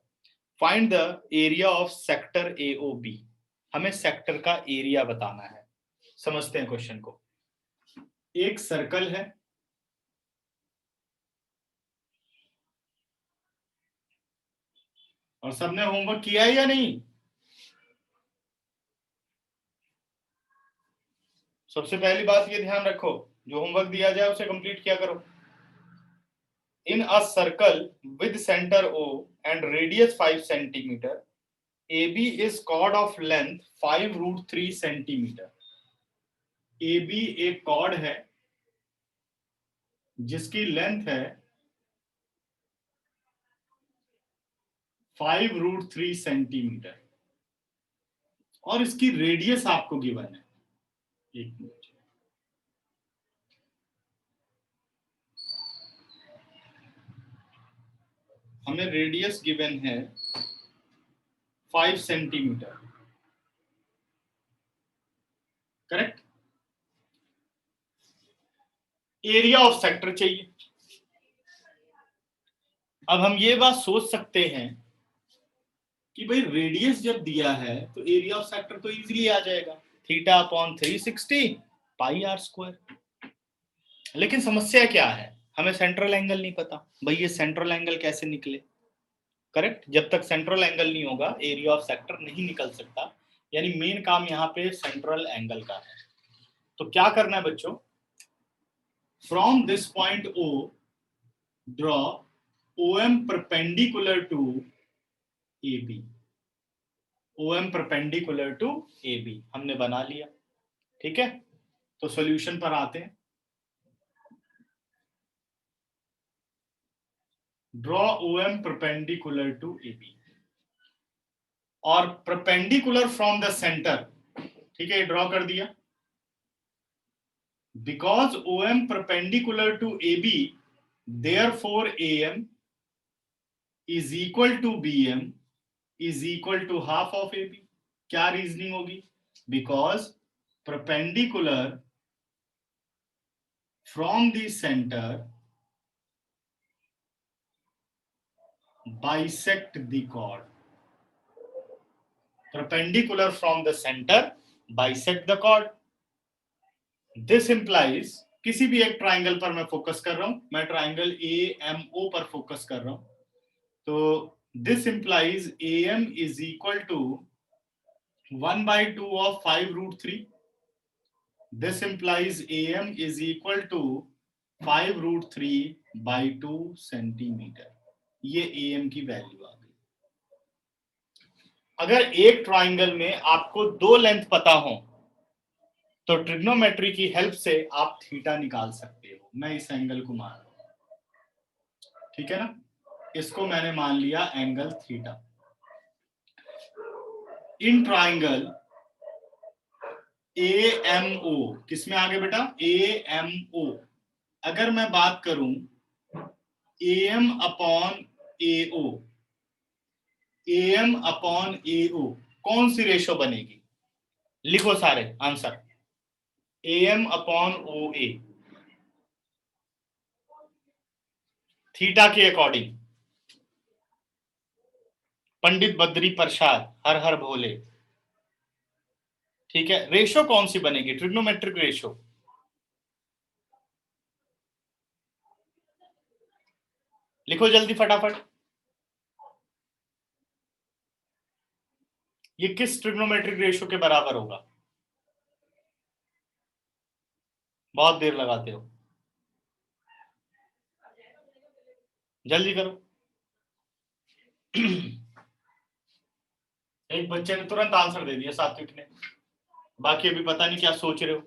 Find the area of sector AOB. हमें sector का area बताना है। समझते हैं question को। एक circle है, और सबने होमवर्क किया है या नहीं? सबसे पहली बात ये ध्यान रखो, जो होमवर्क दिया जाए उसे कंप्लीट किया करो। In a circle with centre O and radius 5 centimeter, AB is chord of length 5√3 centimeter. AB एक chord है जिसकी लेंथ है 5√3 सेंटीमीटर और इसकी रेडियस आपको गिवन है। एक मिनट, हमें रेडियस गिवन है 5 centimetre, correct. Area of sector चाहिए। अब हम ये बात सोच सकते हैं कि भाई रेडियस जब दिया है तो एरिया ऑफ सेक्टर तो इजीली आ जाएगा, θ/360 πr²। लेकिन समस्या क्या है, हमें सेंट्रल एंगल नहीं पता। भाई ये सेंट्रल एंगल कैसे निकले? करेक्ट, जब तक सेंट्रल एंगल नहीं होगा एरिया ऑफ सेक्टर नहीं निकल सकता। यानी मेन काम यहाँ पे सेंट्रल एंगल का है। तो क्या करना है बच्चों, from this point O draw OM perpendicular to AB। OM perpendicular to AB हमने बना लिया, ठीक है। तो सॉल्यूशन पर आते हैं। Draw OM perpendicular to AB और परपेंडिकुलर फ्रॉम द सेंटर, ठीक है, ड्रॉ कर दिया। Because OM perpendicular to AB, therefore AM is equal to BM is equal to half of AB। क्या रीजनिंग होगी? Because perpendicular from the centre bisect the chord। perpendicular from the center bisect the chord। this implies, किसी भी एक triangle पर मैं focus कर रहा हूं, मैं ट्राइंगल AMO पर फोकस कर रहा हूं, तो this implies AM is equal to 1/2 of 5√3। this implies AM is equal to 5√3/2 centimetre. ये AM की वैल्यू आ गई। अगर एक ट्राइंगल में आपको दो लेंथ पता हो तो ट्रिग्नोमेट्री की हेल्प से आप थीटा निकाल सकते हो। मैं इस एंगल को मान रहा हूं, ठीक है ना, इसको मैंने मान लिया एंगल थीटा। इन ट्राइंगल AMO, किसमें आगे बेटा? AMO। अगर मैं बात करूं AM upon AO, AM upon AO कौन सी रेशो बनेगी? लिखो सारे answer. AM upon OA theta के अकॉर्डिंग। पंडित बद्री प्रसाद, हर हर भोले, ठीक है। रेशो कौन सी बनेगी? Trigonometric ratio. लिखो जल्दी फटाफट। ये किस ट्रिग्नोमेट्रिक रेशो के बराबर होगा? बहुत देर लगाते हो, जल्दी करो। एक बच्चे ने तुरंत आंसर दे दिया, सात्विक ने, बाकी अभी पता नहीं क्या सोच रहे हो।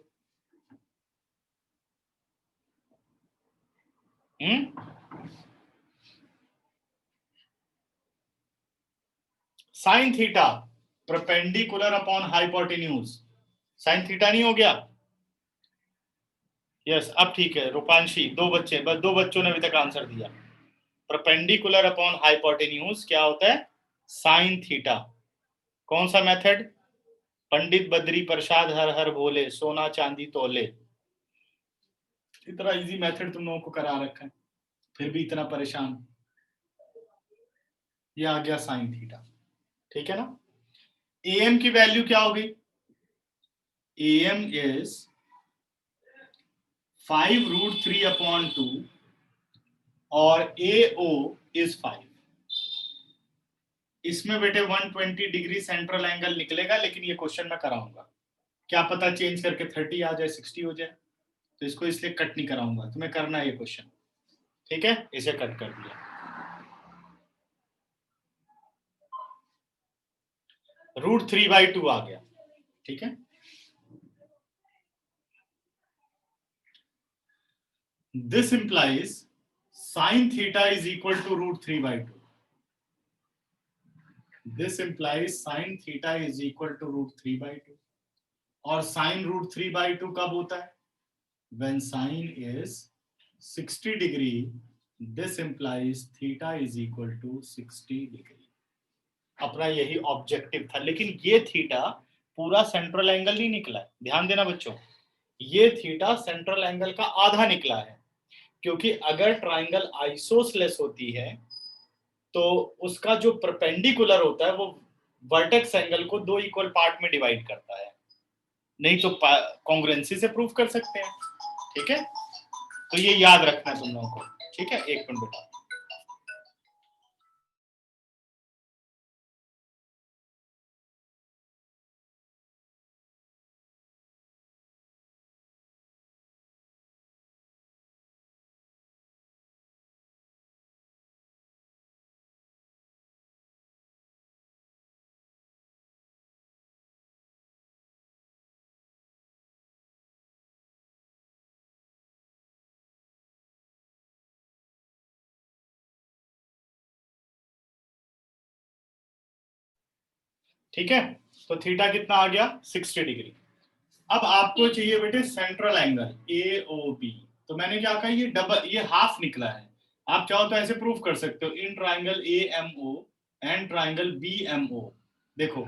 Sine theta perpendicular upon hypotenuse. Sine theta नहीं हो गया? यस, अब ठीक है। रूपांशी, दो बच्चों ने अभी तक आंसर दिया। परपेंडिकुलर अपॉन हाइपोटेन्यूज क्या होता है? Sine theta. कौन सा मेथड? पंडित बद्री प्रसाद, हर हर भोले, सोना चांदी तोले। इतना इजी मेथड तुम लोगों को करा रखा है, फिर भी इतना परेशान। ये आ गया साइन थीटा, ठीक है ना। एम की वैल्यू क्या हो गई? एम इज 5√3/2 और AO इज 5। इसमें बेटे 120 डिग्री सेंट्रल एंगल निकलेगा, लेकिन ये क्वेश्चन मैं कराऊंगा, क्या पता चेंज करके 30 आ जाए, 60 हो जाए, तो इसको इसलिए कट नहीं कराऊंगा, तुम्हें करना है ये क्वेश्चन, ठीक है। इसे कट कर दिया। √3/2 आ गया, ठीक है। This implies sin theta is equal to √3/2। This implies sin theta is equal to √3/2। और sin √3/2 कब होता है? when sin is 60 degree, this implies theta is equal to 60 degree। अपना यही ऑब्जेक्टिव था, लेकिन ये थीटा पूरा सेंट्रल एंगल नहीं निकला है, ध्यान देना बच्चों। ये थीटा सेंट्रल एंगल का आधा निकला है, क्योंकि अगर ट्राइंगल आइसोसेलेस होती है तो उसका जो परपेंडिकुलर होता है वो वर्टेक्स एंगल को दो इक्वल पार्ट में डिवाइड करता है, नहीं तो कॉन्ग्रुएंसी से प्रूव कर सकते हैं, ठीक है। तो ये याद रखना है तुम लोगों को, ठीक है। एक मिनट बेटा। ठीक है, तो थीटा कितना आ गया? 60 डिग्री। अब आपको चाहिए बेटे सेंट्रल एंगल AOB। तो मैंने क्या कहा, ये डबल, ये हाफ निकला है। आप चाहो तो ऐसे प्रूव कर सकते हो, in triangle AMO and triangle BMO। देखो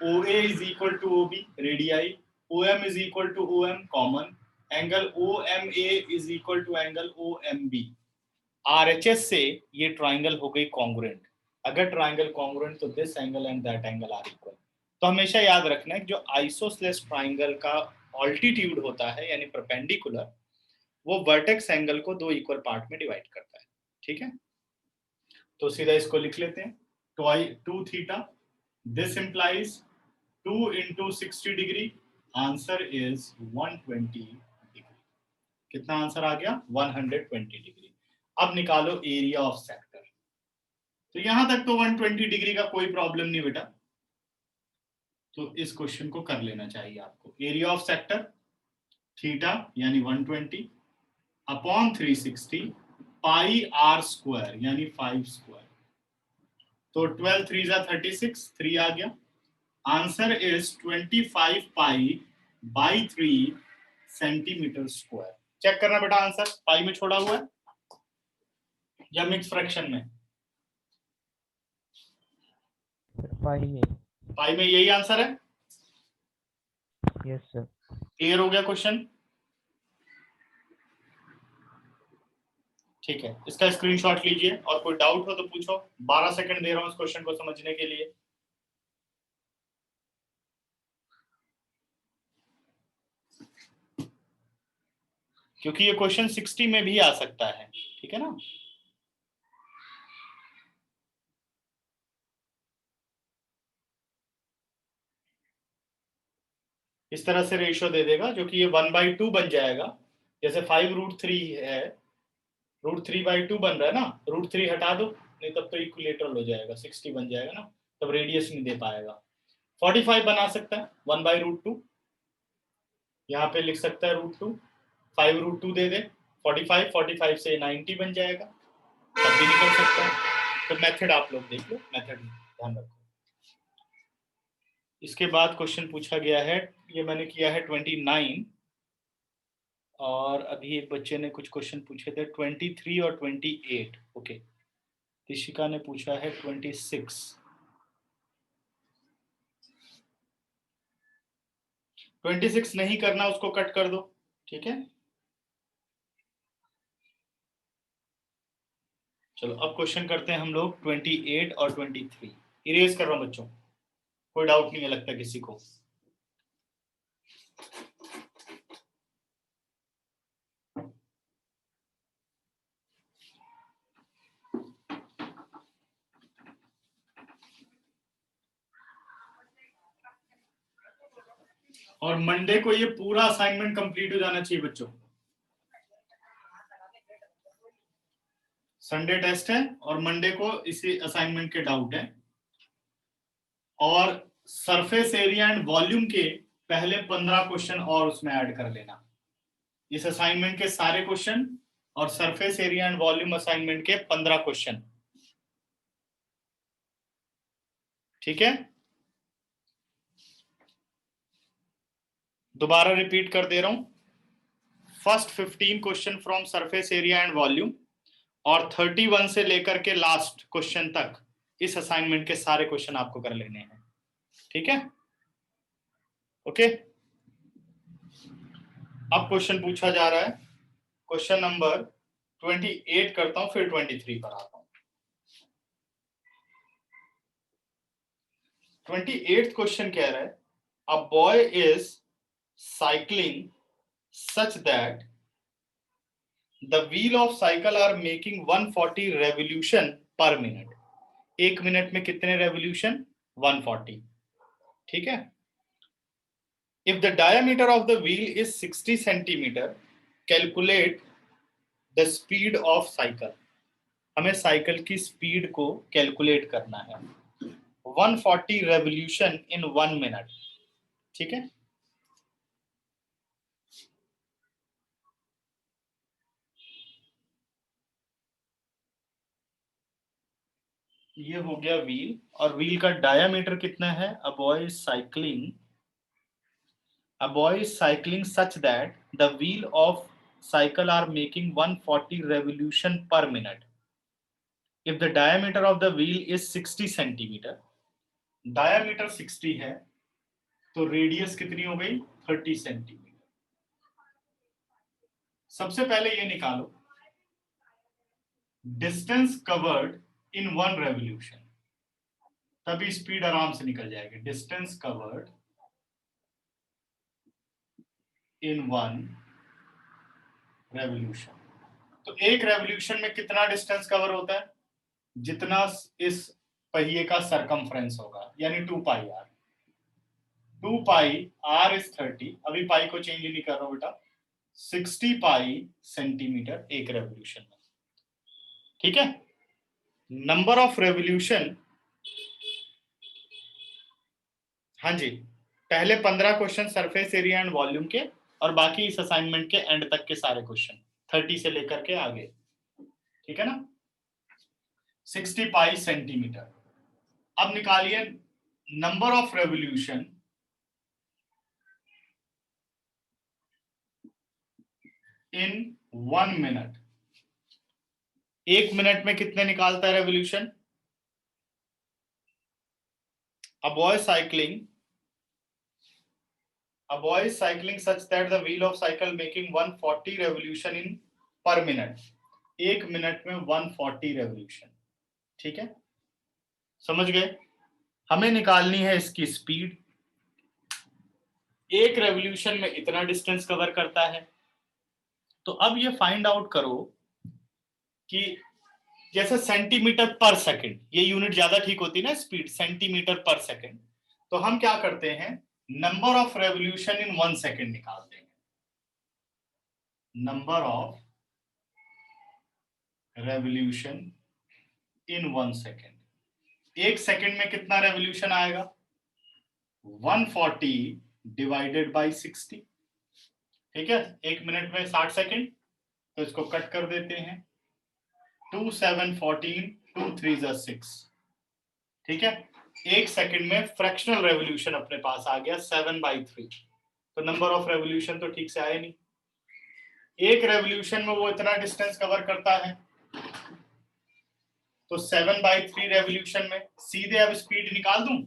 OA is equal to OB radii, OM is equal to OM common, angle OMA is equal to angle OMB। RHS से ये ट्राइंगल हो गई कॉन्ग्रुएंट। अगर ट्राइंगल कॉन्ग्रुएंट तो this angle and that angle are equal. तो हमेशा याद रखना है जो आइसोसेलेस ट्राइंगल का ऑल्टीट्यूड होता है यानी परपेंडिकुलर, वो वर्टेक्स एंगल को दो इक्वल पार्ट में डिवाइड करता है, ठीक है। तो सीधा इसको लिख लेते हैं, 2 theta, this implies 2 into 60 degree, answer is 120 degree. कितना आंसर आ गया? 120 डिग्री। अब निकालो एरिया ऑफ सेक्टर। तो यहां तक तो 120 डिग्री का कोई प्रॉब्लम नहीं बेटा, तो इस क्वेश्चन को कर लेना चाहिए आपको। एरिया ऑफ सेक्टर थीटा यानी 120 अपॉन 360 पाई आर स्क्वायर यानी 5 स्क्वायर। तो 12 3 36, 3 आ गया। Answer is 25 pi by 3 centimetre square. Check करना बेटा, आंसर पाई में छोड़ा हुआ है या मिक्स फ्रैक्शन में? पाई में यही आंसर है। Yes sir. क्लियर हो गया क्वेश्चन? ठीक है, इसका स्क्रीनशॉट लीजिए और कोई डाउट हो तो पूछो। 12 सेकंड दे रहा हूं इस क्वेश्चन को समझने के लिए। क्योंकि ये क्वेश्चन 60 में भी आ सकता है, ठीक है ना। इस तरह से रेशियो दे देगा जो कि ये 1/2 बन जाएगा। जैसे 5√3 है, √3/2 बन रहा है ना, √3 हटा दो, नहीं तब तो इक्विलेटरल हो जाएगा, 60 बन जाएगा ना, तब रेडियस नहीं दे पाएगा। 45 बना सकता है 1/√2, यहाँ पे लिख सकता है √2, 5√2 दे दे 45 से 90 बन जाएगा, तब भी निकल सकता है। तो मेथड आप लोग देख लो, मेथड ध्यान रखो। इसके बाद क्वेश्चन पूछा गया है, ये मैंने किया है 29, और अभी एक बच्चे ने कुछ क्वेश्चन पूछे थे 23 और 28। ओके, तिशिका ने पूछा है 26। 26 नहीं करना, उसको कट कर दो, ठीक है। चलो अब क्वेश्चन करते हैं हम लोग 28 और 23। इरेज कर रहा हूं बच्चों, कोई डाउट नहीं है लगता किसी को। और मंडे को ये पूरा असाइनमेंट कंप्लीट हो जाना चाहिए बच्चों। संडे टेस्ट है और मंडे को इसी असाइनमेंट के डाउट है। और सरफेस एरिया एंड वॉल्यूम के पहले 15 क्वेश्चन और उसमें ऐड कर लेना, इस असाइनमेंट के सारे क्वेश्चन और surface area and volume assignment के 15 क्वेश्चन। ठीक है, दोबारा रिपीट कर दे रहा हूं। First 15 question from surface area and volume और 31 से लेकर के लास्ट क्वेश्चन तक इस असाइनमेंट के सारे क्वेश्चन आपको कर लेने हैं। ठीक है, ओके। अब क्वेश्चन पूछा जा रहा है, क्वेश्चन नंबर 28 करता हूं, फिर 23 पर आता हूं। 28th क्वेश्चन कह रहा है, a boy is cycling such that the wheel of cycle are making 140 revolution per minute. एक मिनट में कितने रेवोल्यूशन? 140। ठीक है, if the diameter of the wheel is 60 centimeter, calculate the speed of cycle। हमें cycle की speed को calculate करना है। 140 रेवोल्यूशन इन 1 मिनट। ठीक है, ये हो गया व्हील, और व्हील का डायामीटर कितना है? A boy is cycling such that the wheel of cycle are making 140 revolution per minute. If the diameter of the wheel is 60 centimeter, diameter 60 है तो रेडियस कितनी हो गई? 30 सेंटीमीटर। सबसे पहले ये निकालो डिस्टेंस कवर्ड इन 1 रेवोल्यूशन, तभी स्पीड आराम से निकल जाएगी। डिस्टेंस कवर्ड इन 1 रेवोल्यूशन, तो एक रेवोल्यूशन में कितना डिस्टेंस कवर होता है? जितना इस पहिए का सरकमफ्रेंस होगा, यानी 2 pi are. 2 pi are is 30, अभी पाई को चेंज नहीं कर रहा हूं बेटा, 60 पाई सेंटीमीटर एक रेवोल्यूशन में। ठीक है, नंबर ऑफ रेवोल्यूशन, हाँ जी, पहले 15 question surface area and volume के और बाकी इस असाइनमेंट के एंड तक के सारे क्वेश्चन 30 से लेकर के आगे। ठीक है ना, 60 पाई सेंटीमीटर। अब निकालिए number of revolution in 1 minute. एक मिनट में कितने निकालता है revolution? A boy is cycling such that the wheel of cycle making 140 revolution in per minute। एक मिनट में 140 रेवोल्यूशन। ठीक है, समझ गए? हमें निकालनी है इसकी स्पीड। एक रेवोल्यूशन में इतना डिस्टेंस कवर करता है, तो अब ये फाइंड आउट करो कि जैसे सेंटीमीटर पर सेकंड, ये यूनिट ज्यादा ठीक होती है ना स्पीड, सेंटीमीटर पर सेकंड, तो हम क्या करते हैं, number of revolution in 1 second निकालते हैं। Number of revolution in 1 second, एक सेकंड में कितना रेवोल्यूशन आएगा? 140 डिवाइडेड बाय 60। ठीक है, एक मिनट में 60 सेकंड, तो इसको कट कर देते हैं। 2 7 14, 2 3 6। ठीक है, एक सेकंड में फ्रैक्शनल रेवोल्यूशन अपने पास आ गया 7/3। तो नंबर ऑफ रेवोल्यूशन तो ठीक से आया नहीं। एक रेवोल्यूशन में वो इतना डिस्टेंस कवर करता है, तो 7/3 रेवोल्यूशन में सीधे अब स्पीड निकाल दूं।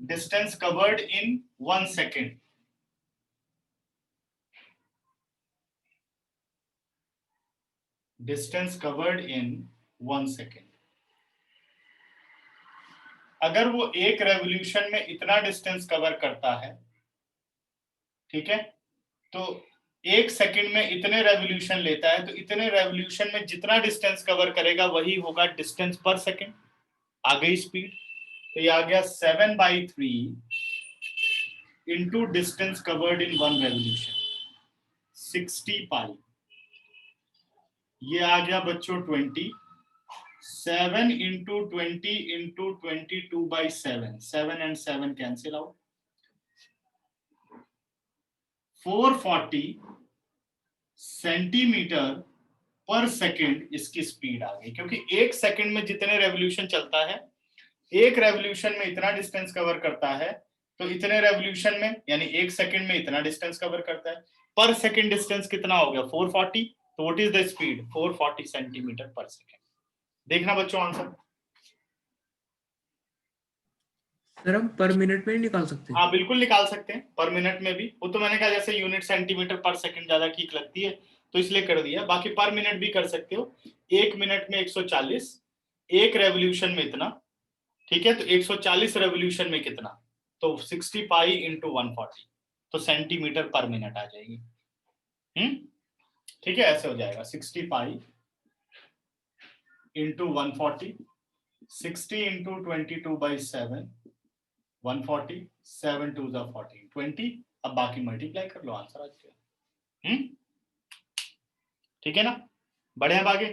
Distance covered in 1 second, distance covered in 1 second. अगर वो एक रेवोल्यूशन में इतना डिस्टेंस कवर करता है, ठीक है, तो 1 सेकेंड में इतने रेवोल्यूशन लेता है, तो इतने रेवोल्यूशन में जितना डिस्टेंस कवर करेगा वही होगा डिस्टेंस पर सेकेंड। आ गई स्पीड, तो ये आ गया 7/3 into distance covered in 1 revolution, 60 पाई। ये आ गया बच्चों 20, 7 into 20 into 22/7, 7 and 7 cancel out, 440 centimetre पर सेकेंड इसकी स्पीड आ गई। क्योंकि 1 सेकेंड में जितने रेवोल्यूशन चलता है, एक रेवोल्यूशन में इतना डिस्टेंस कवर करता है, तो इतने रेवोल्यूशन में यानी 1 सेकेंड में इतना डिस्टेंस कवर करता है। पर सेकेंड डिस्टेंस कितना हो गया? 440। तो what is the speed? 440 centimetre पर सेकेंड। देखना बच्चों आंसर। सर हम पर मिनट में ही निकाल सकते हैं? हाँ बिल्कुल निकाल सकते हैं, पर मिनट में भी। वो तो मैंने कहा जैसे यूनिट सेंटीमीटर पर सेकंड ज्यादा ठीक लगती है तो इसलिए कर दिया, बाकी पर मिनट भी कर सकते हो। 1 मिनट में 140, एक रेवोल्यूशन में इतना, ठीक है, तो 140 रेवोल्यूशन में कितना? तो 60 पाई इंटू 140, तो सेंटीमीटर पर मिनट आ जाएगी। ठीक है, ऐसे हो जाएगा 60 पाई इंटू 140, 60 इंटू 22/7, 140, 7 2 14, 20। अब बाकी मल्टीप्लाई कर लो, आंसर आ जाएगा। ठीक है ना, बढ़े अब आगे।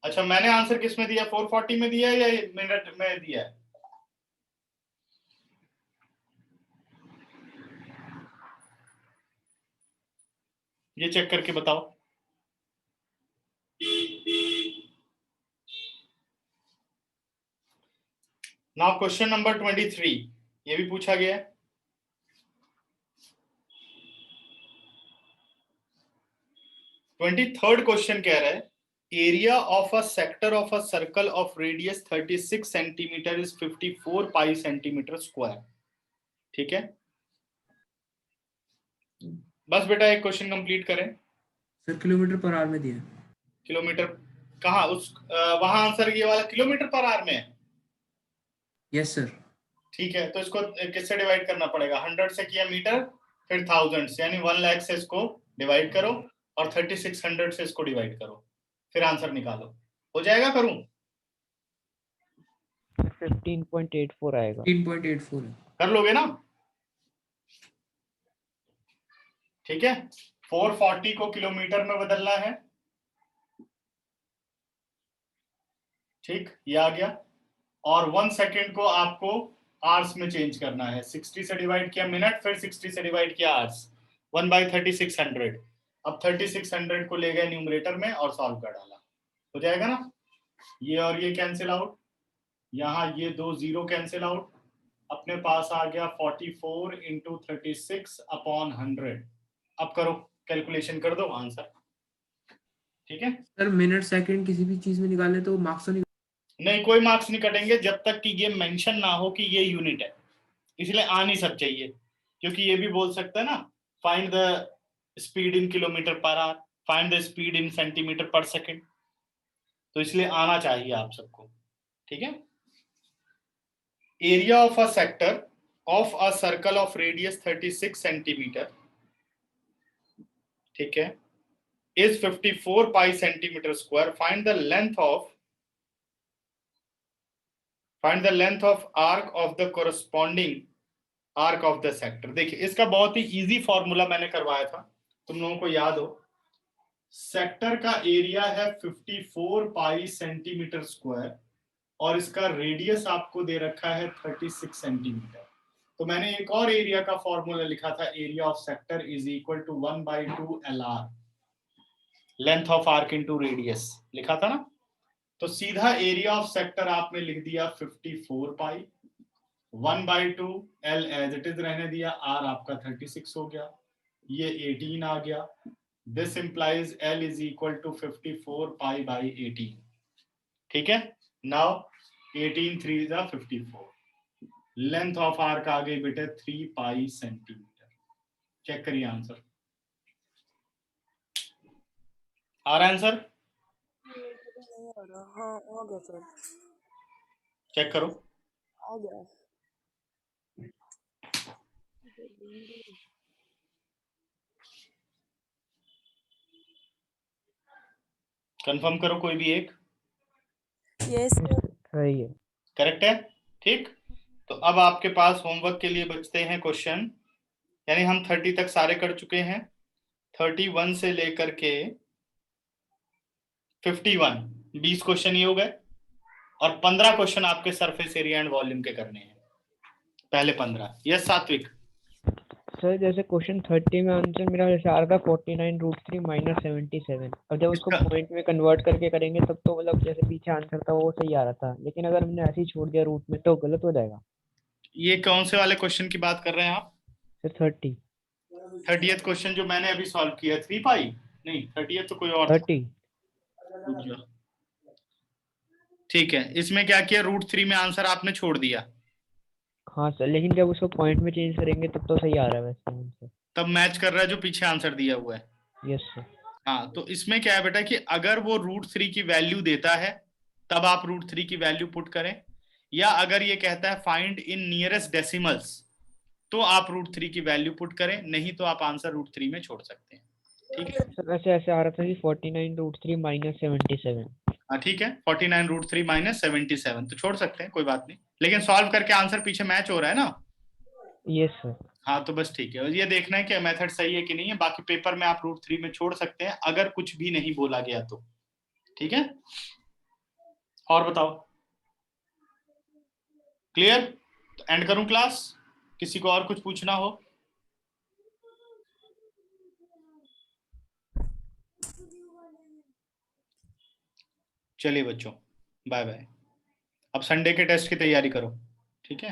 अच्छा, मैंने आंसर किस में दिया? 440 में दिया है या मिनट में दिया है? ये चेक करके बताओ। नाउ क्वेश्चन नंबर 23, ये भी पूछा गया है। थर्ड क्वेश्चन कह रहा है area of a sector of a circle of radius 36 centimetre is 54 pi centimetre square. ठीक है, बस बेटा एक क्वेश्चन कंप्लीट करें। सर किलोमीटर पर आवर में दिया है। किलोमीटर कहाँ? वहां आंसर ये वाला किलोमीटर पर आवर में है। Yes sir. ठीक है, तो इसको किससे डिवाइड करना पड़ेगा? 100 से किया मीटर, फिर 1000 से, यानी 1 लाख से इसको डिवाइड करो और 3600 से इसको डिवाइड करो, फिर आंसर निकालो। हो जाएगा? करूं? 15.84 आएगा। 15.84 है। कर लोगे ना? ठीक है, 440 को किलोमीटर में बदलना है। ठीक, ये आ गया। और 1 सेकेंड को आपको आवर्स में चेंज करना है। 60 से डिवाइड किया मिनट, फिर 60 से डिवाइड किया आवर्स, 1/3600। अब 3600 को ले गए न्यूमरेटर में और सॉल्व कर डाला, हो जाएगा ना? ये और ये कैंसिल आउट, यहाँ ये 2 0 कैंसिल आउट, अपने पास आ गया 44 इंटू 36 अपॉन 100। अब करो कैलकुलेशन, कर दो आंसर। ठीक है, सर मिनट सेकंड किसी भी चीज में निकाले तो मार्क्स तो नहीं कोई मार्क्स नहीं कटेंगे जब तक कि ये मेंशन ना हो कि ये यूनिट है, इसलिए आ नहीं सब चाहिए। क्योंकि ये भी बोल सकता है ना, find the speed in kilometre per hour, find the speed in centimetre पर सेकंड, तो इसलिए आना चाहिए आप सबको। ठीक है, area of a sector of a circle of radius 36 centimetre, ठीक है, is 54 pi centimetre square. Find the length of arc of the corresponding arc of the sector. देखिए इसका बहुत ही इजी फॉर्मूला मैंने करवाया था, तुम लोगों को याद हो। सेक्टर का एरिया है 54 पाई सेंटीमीटर स्क्वायर और इसका रेडियस आपको दे रखा है 36 सेंटीमीटर। तो मैंने एक और एरिया का फॉर्मूला लिखा था, area of sector is equal to 1/2 LR, length of arc into radius लिखा था ना। तो सीधा एरिया ऑफ सेक्टर आपने लिख दिया 54 पाई, 1/2 L एज इट इज रहने दिया, R आपका 36 हो गया, ये 18 आ गया। This implies L is equal to 54 pi by 18। ठीक है, now 18 3 is 54, length of arc आ गई बेटे 3 पाई सेंटीमीटर। चेक करिए आंसर, आ रहा आंसर? हाँ आ गया सर, चेक करो। आ गया। कंफर्म करो कोई भी एक। Yes sir. सही है। करेक्ट है, ठीक। तो अब आपके पास होमवर्क के लिए बचते हैं क्वेश्चन, यानी हम 30 तक सारे कर चुके हैं। 31 से लेकर के 51, 20 क्वेश्चन ये हो गए, और 15 क्वेश्चन आपके सरफेस एरिया एंड वॉल्यूम के करने हैं, पहले 15। यस सात्विक। सर जैसे क्वेश्चन 30 में आंसर मेरा जैसे आ रहा था 49√3 - 77। अब जब उसको इसका पॉइंट में कन्वर्ट करके करेंगे तब तो मतलब जैसे पीछे आंसर था वो सही आ रहा था, लेकिन अगर हमने ऐसे ही छोड़ दिया रूट में तो गलत हो जाएगा। ये कौन से वाले क्वेश्चन की बात कर रहे हैं आप? सर 30 30th क्वेश्चन जो मैंने अभी सॉल्व किया, 3 पाई नहीं, 30th तो कोई और था। 30। रुक जाओ। ठीक है, इसमें क्या किया, √3 में आंसर आपने छोड़ दिया, हाँ सर, लेकिन जब उसको पॉइंट में चेंज करेंगे तब तो सही आ रहा है वैसे आंसर। तब मैच कर रहा है जो पीछे आंसर दिया हुआ है। Yes sir. हाँ, तो इसमें क्या है बेटा कि अगर वो √3 की वैल्यू देता है तब आप √3 की वैल्यू पुट करें, या अगर ये कहता है फाइंड इन नियरेस्ट डेसिमल्स तो आप √3 की वैल्यू पुट करें, नहीं तो आप आंसर √3 में छोड़ सकते हैं। ठीक है, सर वैसे ऐसे आ रहा था कि 49√3 - 77। हाँ ठीक है, 49√3 - 77 तो छोड़ सकते हैं, कोई बात नहीं, लेकिन सॉल्व करके आंसर पीछे मैच हो रहा है ना। Yes sir. हाँ तो बस ठीक है, ये देखना है कि मेथड सही है कि नहीं है, बाकी पेपर में आप √3 में छोड़ सकते हैं अगर कुछ भी नहीं बोला गया तो। ठीक है, और बताओ, क्लियर? तो एंड करूं क्लास, किसी को और कुछ पूछना हो? चलिए बच्चों, बाय बाय। अब संडे के टेस्ट की तैयारी करो, ठीक है।